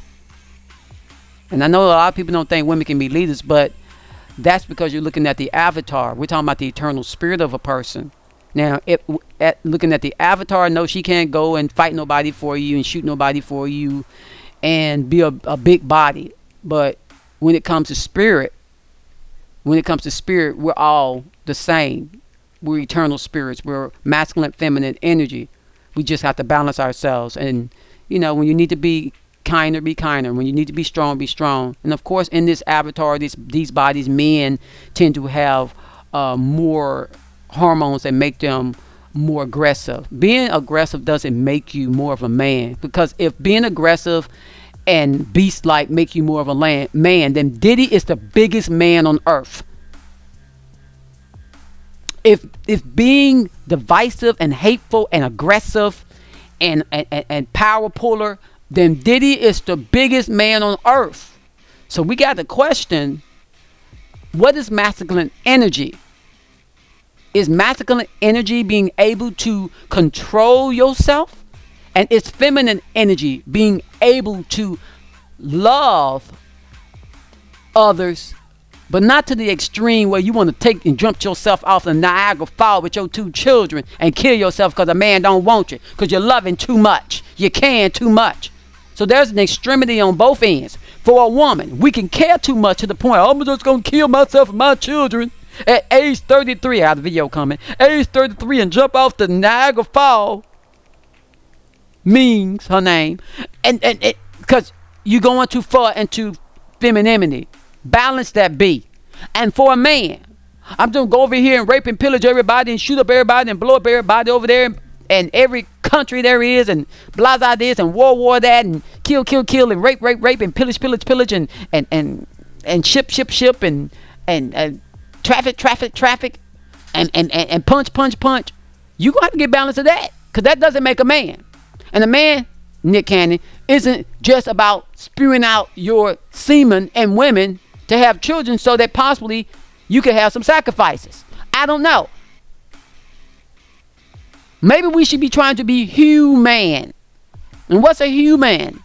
And I know a lot of people don't think women can be leaders, but that's because you're looking at the avatar. We're talking about the eternal spirit of a person. Now, looking at the avatar, no, she can't go and fight nobody for you and shoot nobody for you and be a big body. But when it comes to spirit, we're all the same. We're eternal spirits. We're masculine, feminine energy. We just have to balance ourselves. And, when you need to be kinder, be kinder. When you need to be strong, be strong. And, of course, in this avatar, these bodies, men tend to have more hormones that make them more aggressive. Being aggressive doesn't make you more of a man, because if being aggressive and beast-like make you more of a man, then Diddy is the biggest man on earth. If being divisive and hateful and aggressive and power puller, then Diddy is the biggest man on earth. So we got to question, what is masculine energy? Is masculine energy being able to control yourself? And is feminine energy being able to love others But not to the extreme where you want to take and jump yourself off the Niagara Falls with your 2 children and kill yourself because a man don't want you, because you're loving too much. You can too much. So there's an extremity on both ends. For a woman, we can care too much to the point, I'm just going to kill myself and my children at age 33. I have the video coming. Age 33 and jump off the Niagara Falls. Means her name. And because you're going too far into femininity. Balance that B. And for a man, I'm going to go over here and rape and pillage everybody and shoot up everybody and blow up everybody over there and every country there is and blah blah this and war that and kill and rape and pillage and ship and traffic and punch. You gonna have to get balance of that, because that doesn't make a man. And a man, Nick Cannon, isn't just about spewing out your semen and women to have children so that possibly you could have some sacrifices. I don't know. Maybe we should be trying to be human. And what's a human?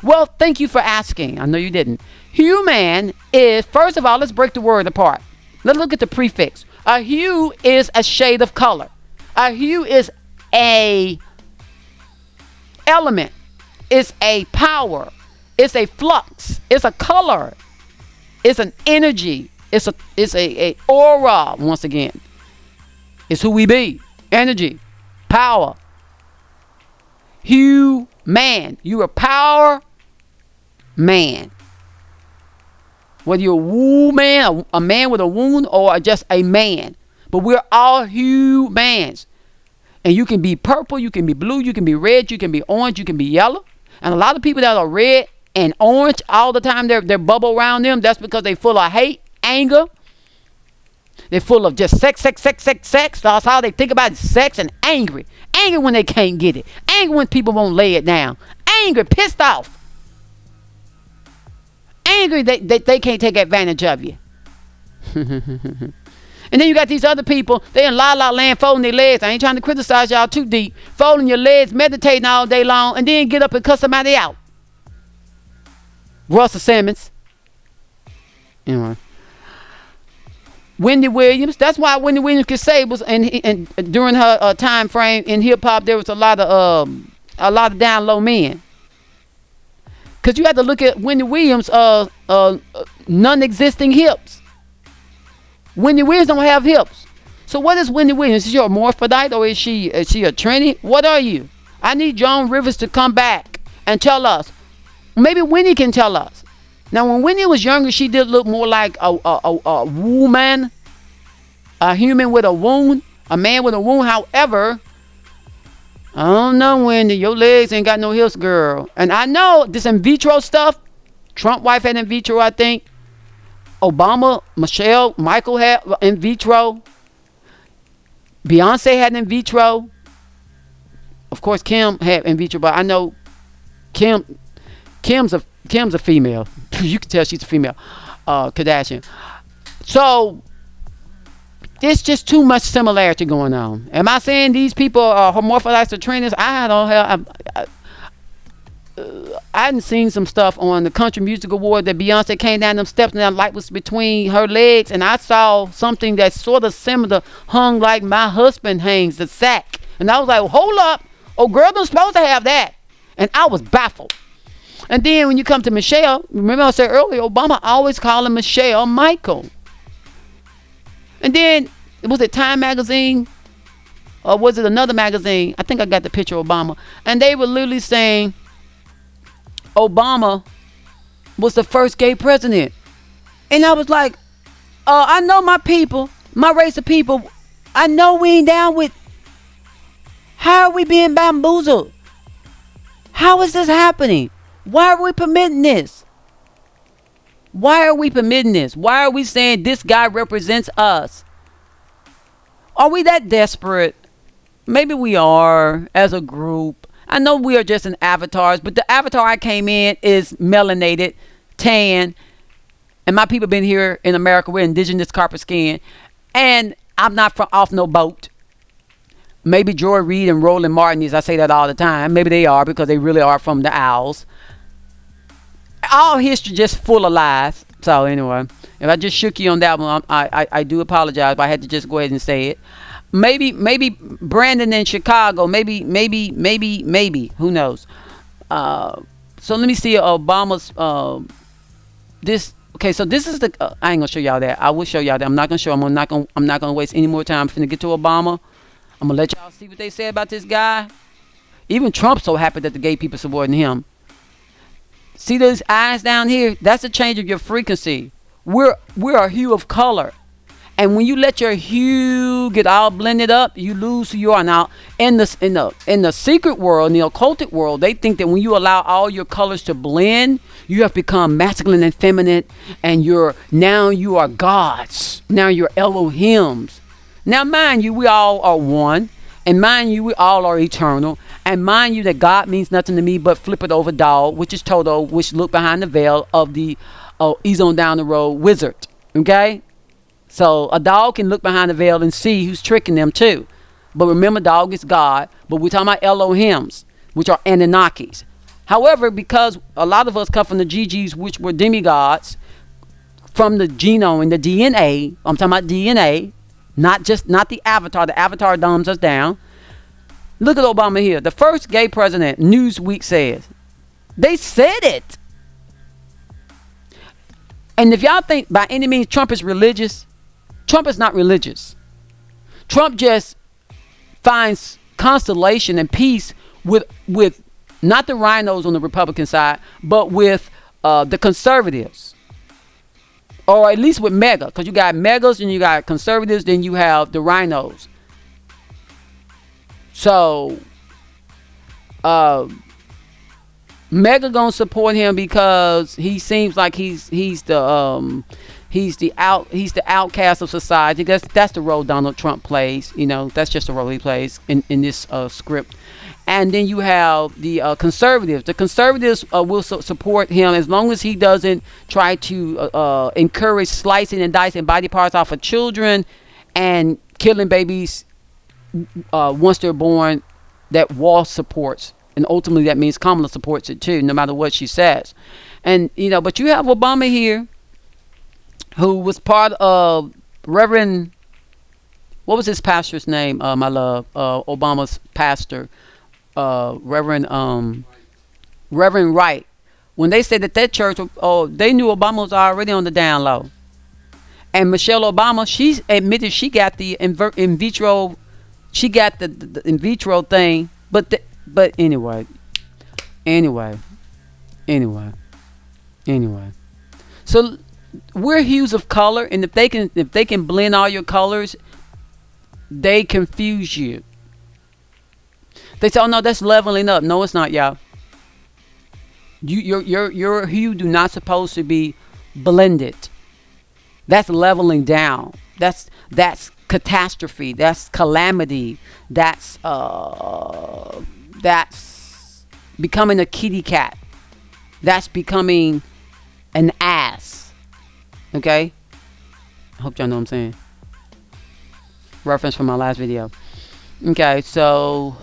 Well, thank you for asking. I know you didn't. Human is, first of all, let's break the word apart. Let's look at the prefix. A hue is a shade of color. A hue is a element. It's a power. It's a flux. It's a color. It's an energy. It's a aura, once again. It's who we be. Energy. Power. Human. You're a power man. Whether you're a woman, a man with a wound, or just a man. But we're all humans. And you can be purple, you can be blue, you can be red, you can be orange, you can be yellow. And a lot of people that are red and orange all the time, they're bubble around them. That's because they're full of hate, anger. They're full of just sex. That's how they think about sex, and angry. Angry when they can't get it. Angry when people won't lay it down. Angry, pissed off. Angry that they can't take advantage of you. And then you got these other people, they in la land folding their legs. I ain't trying to criticize y'all too deep. Folding your legs, meditating all day long, and then get up and cuss somebody out. Russell Simmons. Anyway. Wendy Williams. That's why Wendy Williams could say was, and during her time frame in hip hop, there was a lot of down low men. Cause you have to look at Wendy Williams' non-existing hips. Wendy Williams don't have hips. So what is Wendy Williams? Is she a morphodite, or is she a tranny? What are you? I need Joan Rivers to come back and tell us. Maybe Wendy can tell us. Now, when Wendy was younger, she did look more like a woman, a human with a wound, a man with a wound. However, I don't know, Wendy, your legs ain't got no hips, girl. And I know this in vitro stuff. Trump wife had in vitro, I think. Obama, Michael had in vitro. Beyonce had in vitro. Of course, Kim had in vitro, but I know Kim's a female. You can tell she's a female. Kardashian. So there's just too much similarity going on. Am I saying these people are hermaphrodites or trainers? I don't have. I hadn't seen some stuff on the Country Music Award that Beyonce came down them steps and that light was between her legs, and I saw something that sort of similar hung like my husband hangs, the sack. And I was like, well, hold up. Oh, girl, don't supposed to have that. And I was baffled. And then when you come to Michelle, remember I said earlier, Obama always calling Michelle Michael. And then, was it Time Magazine? Or was it another magazine? I think I got the picture of Obama. And they were literally saying Obama was the first gay president. And I was like, I know my people, my race of people, I know we ain't down with. How are we being bamboozled? How is this happening? Why are we permitting this? Why are we permitting this? Why are we saying this guy represents us? Are we that desperate? Maybe we are as a group. I know we are just in avatars, but the avatar I came in is melanated, tan, and my people been here in America. We're indigenous copper skin, and I'm not from off no boat. Maybe Joy Reid and Roland Martin is. I say that all the time. Maybe they are, because they really are from the Owls. All history just full of lies. So anyway, If I just shook you on that one, I do apologize, but I had to just go ahead and say it. Maybe Brandon in Chicago. Maybe. Who knows? So let me see Obama's this. Okay, so this is the. I ain't gonna show y'all that. I will show y'all that. I'm not gonna show. I'm not gonna waste any more time. I'm finna get to Obama. I'm gonna let y'all see what they say about this guy. Even Trump's so happy that the gay people supporting him. See those eyes down here? That's a change of your frequency. We're a hue of color. And when you let your hue get all blended up, you lose who you are. Now, in the secret world, in the occultic world, they think that when you allow all your colors to blend, you have become masculine and feminine, and you are gods. Now you're Elohims. Now, mind you, we all are one, and mind you, we all are eternal. And mind you, that God means nothing to me but flip it over dog, which is Toto, which look behind the veil of the ease on down the road wizard. Okay. So a dog can look behind the veil and see who's tricking them too. But remember, dog is God. But we're talking about Elohims, which are Anunnakis. However, because a lot of us come from the GGs, which were demigods, from the genome and the DNA. I'm talking about DNA, not the avatar. The avatar dumbs us down. Look at Obama here. The first gay president, Newsweek says. They said it. And if y'all think by any means Trump is religious, Trump is not religious. Trump just finds consolation and peace with not the rhinos on the Republican side, but with the conservatives. Or at least with MAGA. Because you got MAGAs and you got conservatives, then you have the rhinos. So, MAGA gonna support him because he seems like he's the outcast of society. That's the role Donald Trump plays. You know, that's just the role he plays in this script. And then you have the conservatives. The conservatives will support him as long as he doesn't try to encourage slicing and dicing body parts off of children and killing babies once they're born. That Wall supports. And ultimately that means Kamala supports it too, no matter what she says. And, but you have Obama here, who was part of Reverend, what was his pastor's name, my love? Obama's pastor, Reverend Wright. When they said that church, they knew Obama was already on the down low. And Michelle Obama, she admitted she got the in vitro, she got the in vitro thing, but anyway. So we're hues of color, and if they can blend all your colors, they confuse you. They say, "Oh no, that's leveling up." No, it's not, y'all. Your hue do not supposed to be blended. That's leveling down. That's catastrophe. That's calamity. That's becoming a kitty cat. That's becoming an ass. Okay? I hope y'all know what I'm saying. Reference from my last video. Okay, so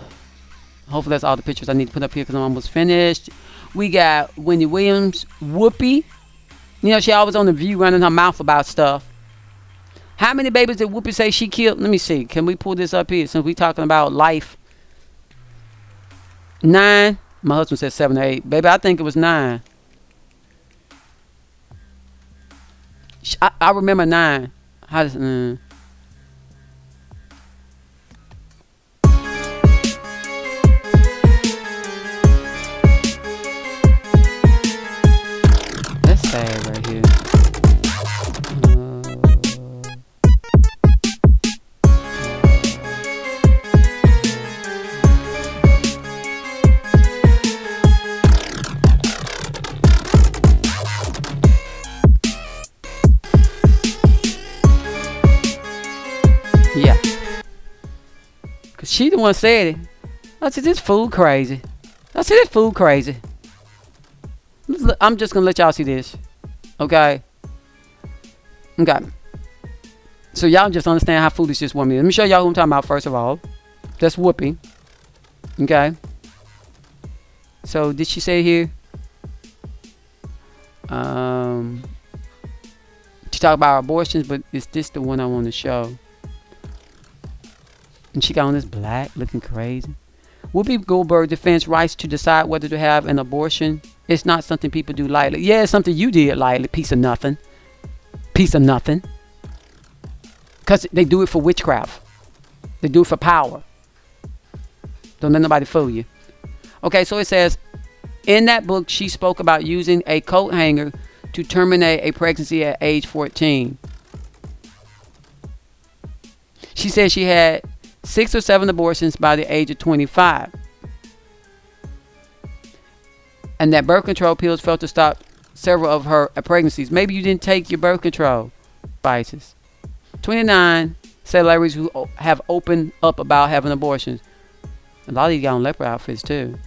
hopefully that's all the pictures I need to put up here because I'm almost finished. We got Wendy Williams, Whoopi. She always on The View running her mouth about stuff. How many babies did Whoopi say she killed? Let me see. Can we pull this up here since we talking about life? 9. My husband said 7 or 8. Baby, I think it was 9. I remember 9. How does... That's sad right here. Yeah. Because she the one said it. I said, this fool crazy. I'm just going to let y'all see this. Okay? So y'all just understand how foolish this woman is. Let me show y'all who I'm talking about first of all. That's Whoopi. Okay? So did she say here? She talked about abortions, but it's this the one I want to show. And she got on this black, looking crazy. Whoopi Goldberg defends rights to decide whether to have an abortion. It's not something people do lightly. Yeah, it's something you did lightly. Piece of nothing. Piece of nothing. Because they do it for witchcraft. They do it for power. Don't let nobody fool you. Okay, so it says, in that book, she spoke about using a coat hanger to terminate a pregnancy at age 14. She said she had 6 or 7 abortions by the age of 25. And that birth control pills failed to stop several of her pregnancies. Maybe you didn't take your birth control devices. 29 celebrities who have opened up about having abortions. A lot of these got on leopard outfits too.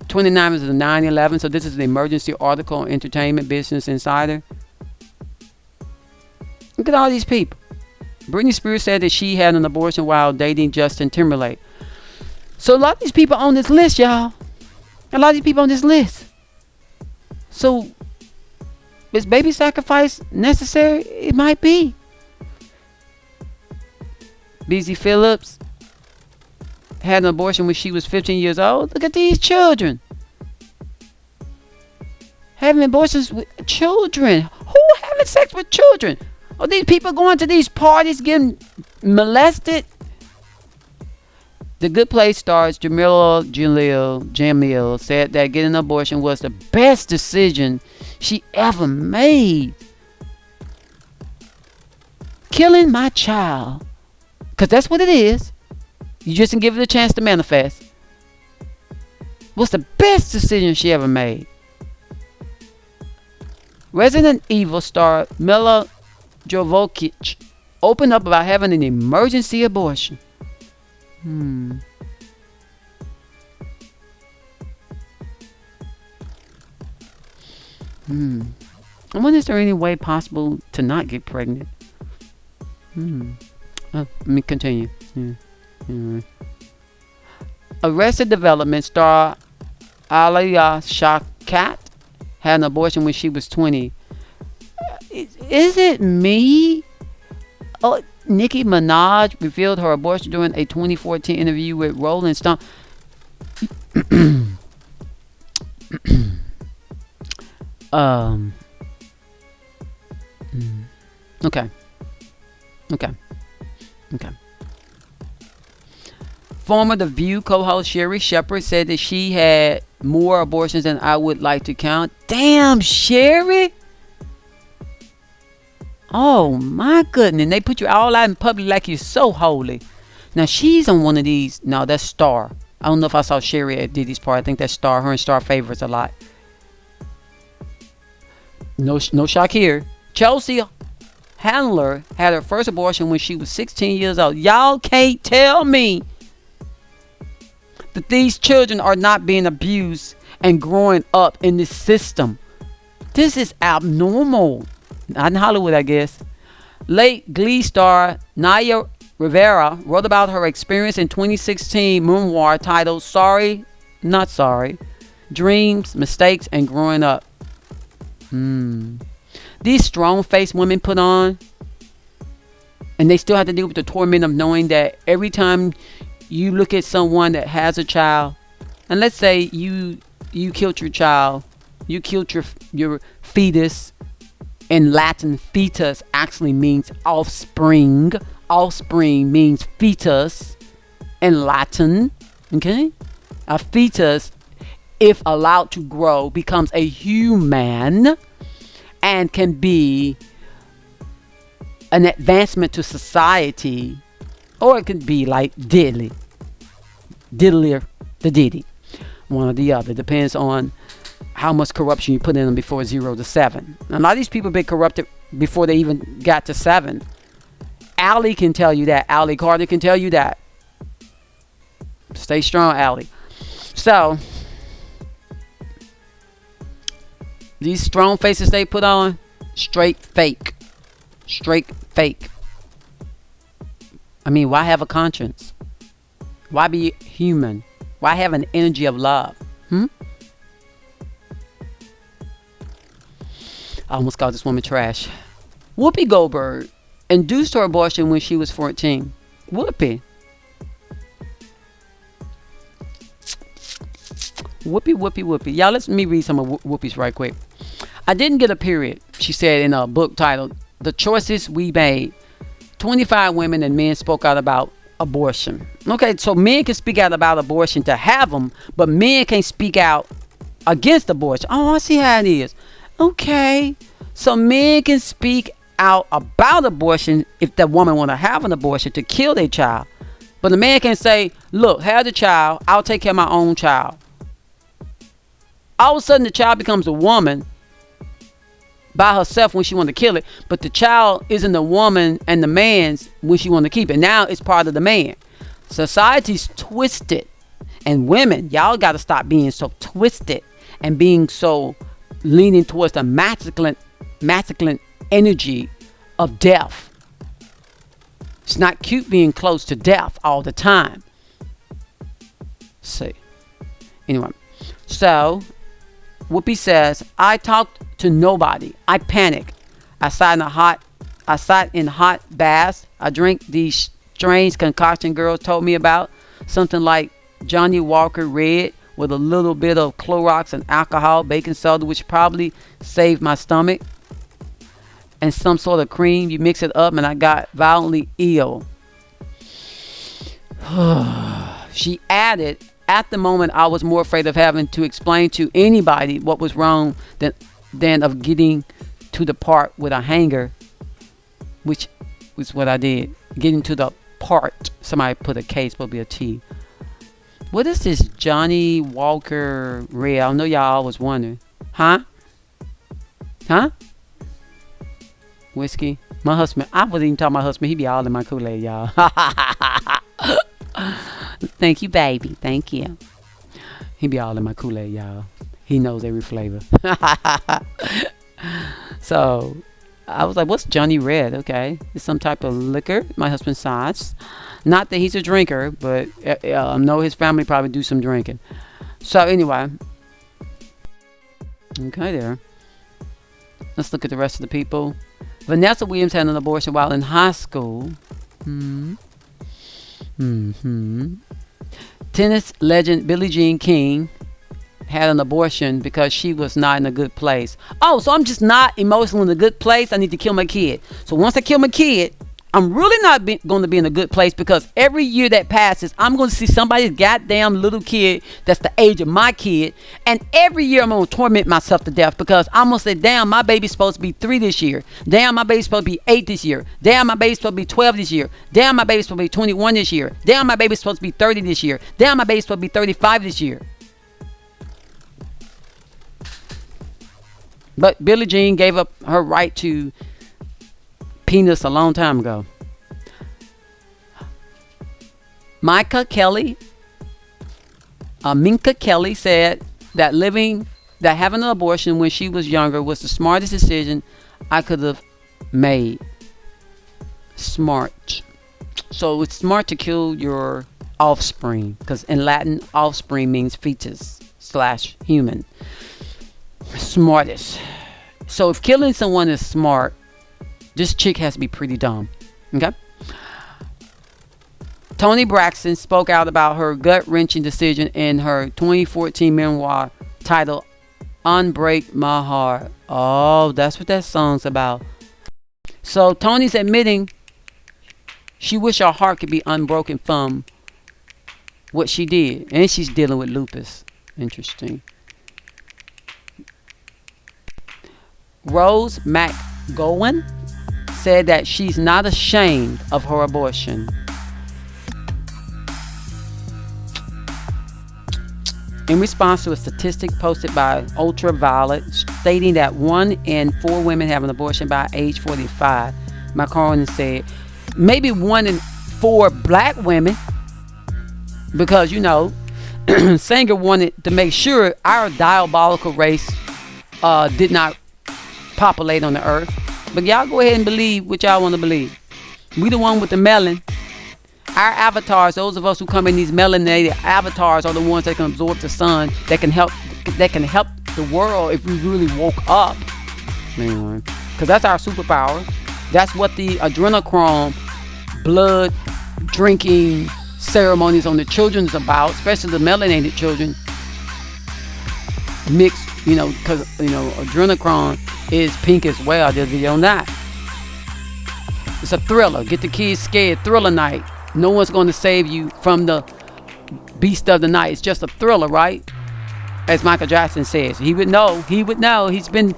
29 is the 9/11, so this is an emergency article on Entertainment Business Insider. Look at all these people. Britney Spears said that she had an abortion while dating Justin Timberlake. So a lot of these people on this list, y'all. A lot of these people on this list. So is baby sacrifice necessary? It might be. BZ Phillips had an abortion when she was 15 years old. Look at these children. Having abortions with children. Who having sex with children? Are these people going to these parties getting molested? The Good Place stars Jamil said that getting an abortion was the best decision she ever made. Killing my child. Because that's what it is. You just didn't give it a chance to manifest. Was the best decision she ever made. Resident Evil star Mila Jovovich opened up about having an emergency abortion. I wonder, is there any way possible to not get pregnant? Let me continue. Arrested Development star Alia Shawkat had an abortion when she was 20. Is it me? Oh, Nicki Minaj revealed her abortion during a 2014 interview with Rolling Stone. Okay. Former The View co-host Sherri Shepherd said that she had more abortions than I would like to count. Damn, Sherri! Oh my goodness. And they put you all out in public like you're so holy. Now she's on one of these. No, that's Star. I don't know if I saw Sherri at Diddy's part. I think that's Star. Her and Star favorites a lot. No shock here. Chelsea Handler had her first abortion when she was 16 years old. Y'all can't tell me that these children are not being abused and growing up in this system. This is abnormal. Not in Hollywood, I guess. Late Glee star Naya Rivera wrote about her experience in 2016 memoir titled Sorry, Not Sorry, Dreams, Mistakes, and Growing Up. These strong-faced women put on, and they still have to deal with the torment of knowing that every time you look at someone that has a child, and let's say you killed your child, you killed your fetus. In Latin, fetus actually means offspring. Offspring means fetus in Latin. Okay? A fetus, if allowed to grow, becomes a human and can be an advancement to society, or it could be like Diddy. The Diddy. One or the other. Depends on how much corruption you put in them before 0 to 7. Now, a lot of these people have been corrupted before they even got to 7. Allie can tell you that. Allie Carter can tell you that. Stay strong, Allie. So, these strong faces they put on, straight fake. Straight fake. I mean, why have a conscience? Why be human? Why have an energy of love? I almost called this woman trash. Whoopi Goldberg induced her abortion when she was 14. Whoopi. Whoopi. Y'all, let me read some of Whoopi's right quick. I didn't get a period, she said in a book titled The Choices We Made. 25 women and men spoke out about abortion. Okay, so men can speak out about abortion to have them, but men can't speak out against abortion. Oh, I see how it is. Okay, so men can speak out about abortion if the woman want to have an abortion to kill their child, but the man can say, look, have the child, I'll take care of my own child. All of a sudden the child becomes a woman by herself when she want to kill it, but the child isn't the woman and the man's when she want to keep it. Now it's part of the man. Society's twisted, and women, y'all got to stop being so twisted and being so leaning towards the masculine energy of death. It's not cute being close to death all the time. See, anyway, so Whoopi says, I talked to nobody. I panicked. I sat in hot baths. I drank these strange concoction girls told me about. Something like Johnny Walker Red with a little bit of Clorox and alcohol, baking soda, which probably saved my stomach, and some sort of cream. You mix it up and I got violently ill. She added, at the moment, I was more afraid of having to explain to anybody what was wrong than of getting to the part with a hanger, which was what I did. Getting to the part. Somebody put a K, it's supposed to be a T. What is this Johnny Walker Red? I know y'all always wondering. Huh? Whiskey? My husband, I wasn't even talking about my husband. He be all in my Kool-Aid, y'all. Thank you, baby. Thank you. He be all in my Kool-Aid, y'all. He knows every flavor. So I was like, what's Johnny Red? Okay. It's some type of liquor. My husband sides. Not that he's a drinker, but I know his family probably do some drinking. So anyway. Okay there. Let's look at the rest of the people. Vanessa Williams had an abortion while in high school. Tennis legend Billie Jean King had an abortion because she was not in a good place. Oh, so I'm just not emotionally in a good place. I need to kill my kid. So once I kill my kid, I'm really not going to be in a good place, because every year that passes, I'm going to see somebody's goddamn little kid that's the age of my kid. And every year I'm going to torment myself to death, because I'm going to say, damn, my baby's supposed to be 3 this year. Damn, my baby's supposed to be 8 this year. Damn, my baby's supposed to be 12 this year. Damn, my baby's supposed to be 21 this year. Damn, my baby's supposed to be 30 this year. Damn, my baby's supposed to be 35 this year. But Billie Jean gave up her right to penis a long time ago. Minka Kelly said that having an abortion when she was younger was the smartest decision I could have made. Smart. So it's smart to kill your offspring, because in Latin, offspring means fetus / human. Smartest. So if killing someone is smart, this chick has to be pretty dumb. Okay? Toni Braxton spoke out about her gut-wrenching decision in her 2014 memoir titled Unbreak My Heart. Oh, that's what that song's about. So Toni's admitting she wished her heart could be unbroken from what she did. And she's dealing with lupus. Interesting. Rose McGowan said that she's not ashamed of her abortion. In response to a statistic posted by Ultraviolet stating that 1 in 4 women have an abortion by age 45, McGowan said maybe 1 in 4 black women, because, you know, Sanger wanted to make sure our diabolical race did not populate on the earth. But y'all go ahead and believe what y'all want to believe. We the one with the melon. Our avatars, those of us who come in these melanated avatars, are the ones that can absorb the sun, that can help the world if we really woke up. Anyway, because that's our superpower. That's what the adrenochrome blood drinking ceremonies on the children is about, especially the melanated children. Mixed, because adrenochrome is pink as well. There's a video on that. It's a thriller. Get the kids scared. Thriller night. No one's going to save you from the beast of the night. It's just a thriller, right? As Michael Jackson says, he would know. He would know. He's been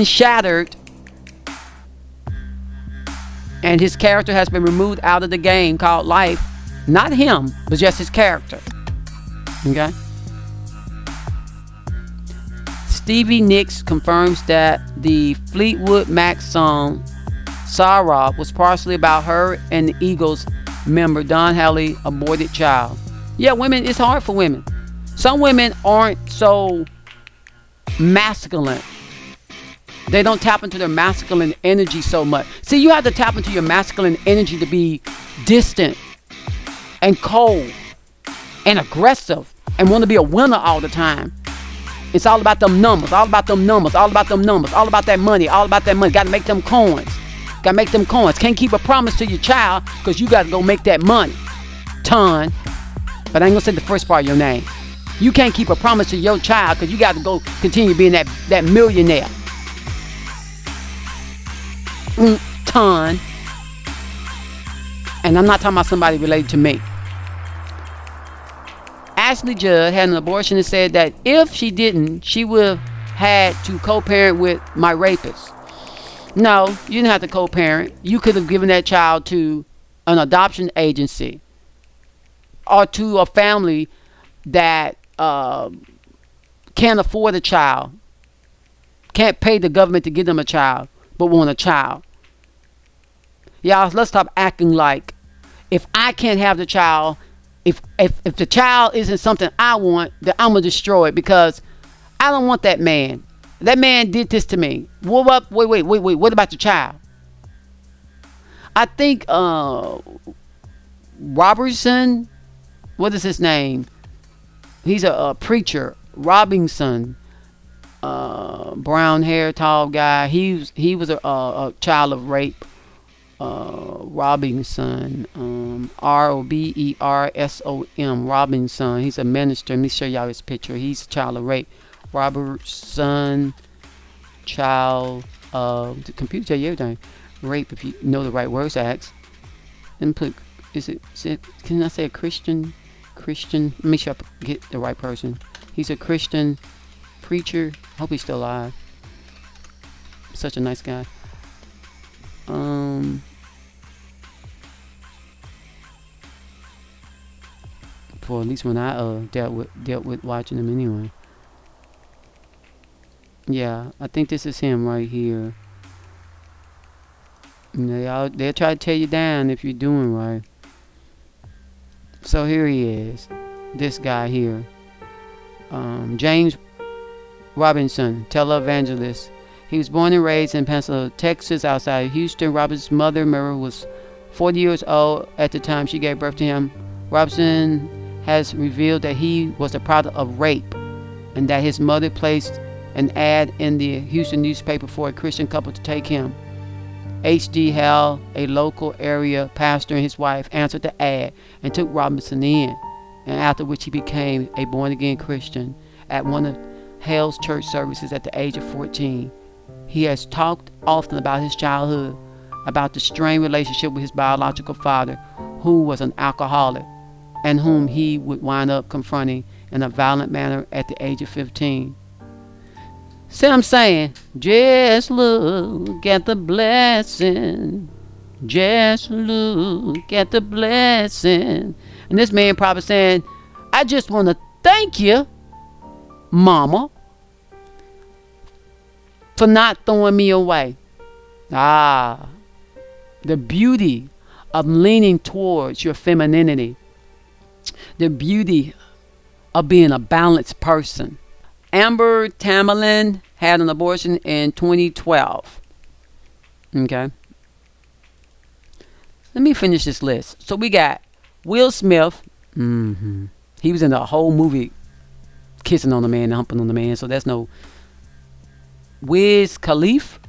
shattered, and his character has been removed out of the game called life. Not him, but just his character. Okay. Stevie Nicks confirms that the Fleetwood Mac song "Sarah" was partially about her and the Eagles member Don Henley's aborted child. Yeah, women. It's hard for women. Some women aren't so masculine. They don't tap into their masculine energy so much. See, you have to tap into your masculine energy to be distant and cold and aggressive and want to be a winner all the time. It's all about them numbers, all about them numbers, all about them numbers, all about that money, all about that money. Got to make them coins. Got to make them coins. Can't keep a promise to your child because you got to go make that money. Ton. But I ain't going to say the first part of your name. You can't keep a promise to your child because you got to go continue being that millionaire. Ton. And I'm not talking about somebody related to me. Ashley Judd had an abortion and said that if she didn't, she would have had to co-parent with my rapist. No, you didn't have to co-parent. You could have given that child to an adoption agency or to a family that can't afford a child, can't pay the government to give them a child, but want a child. Y'all, let's stop acting like if I can't have the child, if the child isn't something I want, then I'm gonna destroy it because I don't want that man. That man did this to me. Wait. What about the child? I think Robertson, what is his name? He's a preacher. Robinson, brown hair, tall guy. He was a child of rape. Robinson, Robersom, Robinson. He's a minister. Let me show y'all his picture. He's a child of rape. Robertson, child of the computer tell you everything. Rape, if you know the right words to ask. And put is it can I say a Christian? Make sure I get the right person. He's a Christian preacher. Hope he's still alive. Such a nice guy. For at least when I dealt with watching him anyway. Yeah, I think this is him right here. They'll try to tear you down if you're doing right. So here he is, this guy here, James Robinson, televangelist. He was born and raised in Pensacola, Texas, outside of Houston. Robinson's mother, Mary, was 40 years old at the time she gave birth to him. Robinson has revealed that he was the product of rape and that his mother placed an ad in the Houston newspaper for a Christian couple to take him. H.D. Hall, a local area pastor, and his wife answered the ad and took Robinson in, and after which he became a born-again Christian at one of Hale's church services at the age of 14. He has talked often about his childhood, about the strained relationship with his biological father, who was an alcoholic, and whom he would wind up confronting in a violent manner at the age of 15. See what I'm saying? Just look at the blessing. Just look at the blessing. And this man probably saying, I just want to thank you, mama, for not throwing me away. The beauty of leaning towards your femininity. The beauty of being a balanced person. Amber Tamerlan had an abortion in 2012. Okay. Let me finish this list. So we got Will Smith. He was in the whole movie kissing on the man and humping on the man. So that's no. Wiz Khalifa.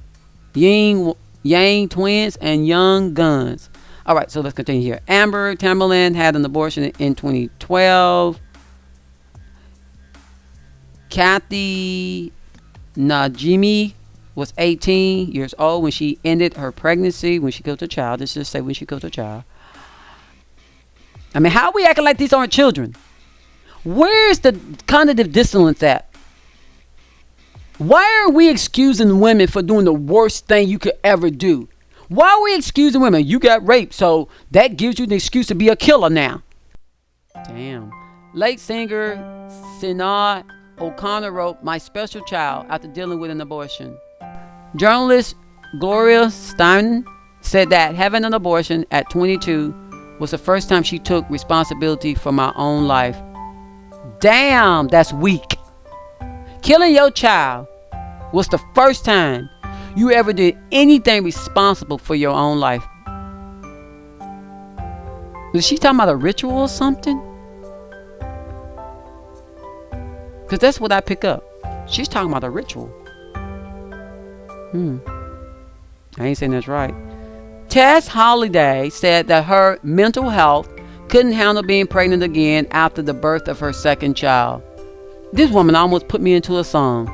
Yang twins, and Young Guns. All right, so let's continue here. Amber Tamberlin had an abortion in 2012. Kathy Najimy was 18 years old when she ended her pregnancy, when she killed her child. Let's just say when she killed her child. I mean, how are we acting like these aren't children? Where's the cognitive dissonance at? Why are we excusing women for doing the worst thing you could ever do? Why are we excusing women? You got raped, so that gives you the excuse to be a killer now. Damn. Late singer Sinead O'Connor wrote "My Special Child" after dealing with an abortion. Journalist Gloria Steinem said that having an abortion at 22 was the first time she took responsibility for my own life. Damn, that's weak. Killing your child was the first time you ever did anything responsible for your own life. Was she talking about a ritual or something? Because that's what I pick up. She's talking about a ritual. I ain't saying that's right. Tess Holiday said that her mental health couldn't handle being pregnant again after the birth of her second child. This woman almost put me into a song.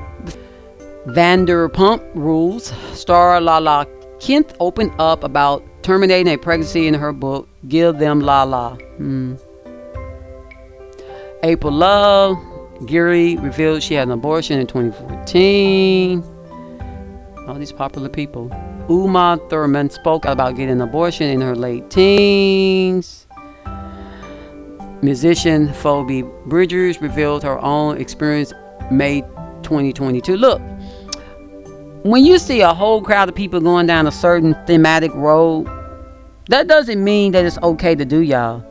Vanderpump Rules star Lala Kent opened up about terminating a pregnancy in her book, Give Them Lala. April Love Geary revealed she had an abortion in 2014. All these popular people. Uma Thurman spoke about getting an abortion in her late teens. Musician Phoebe Bridgers revealed her own experience May 2022. Look, when you see a whole crowd of people going down a certain thematic road, that doesn't mean that it's okay to do, y'all.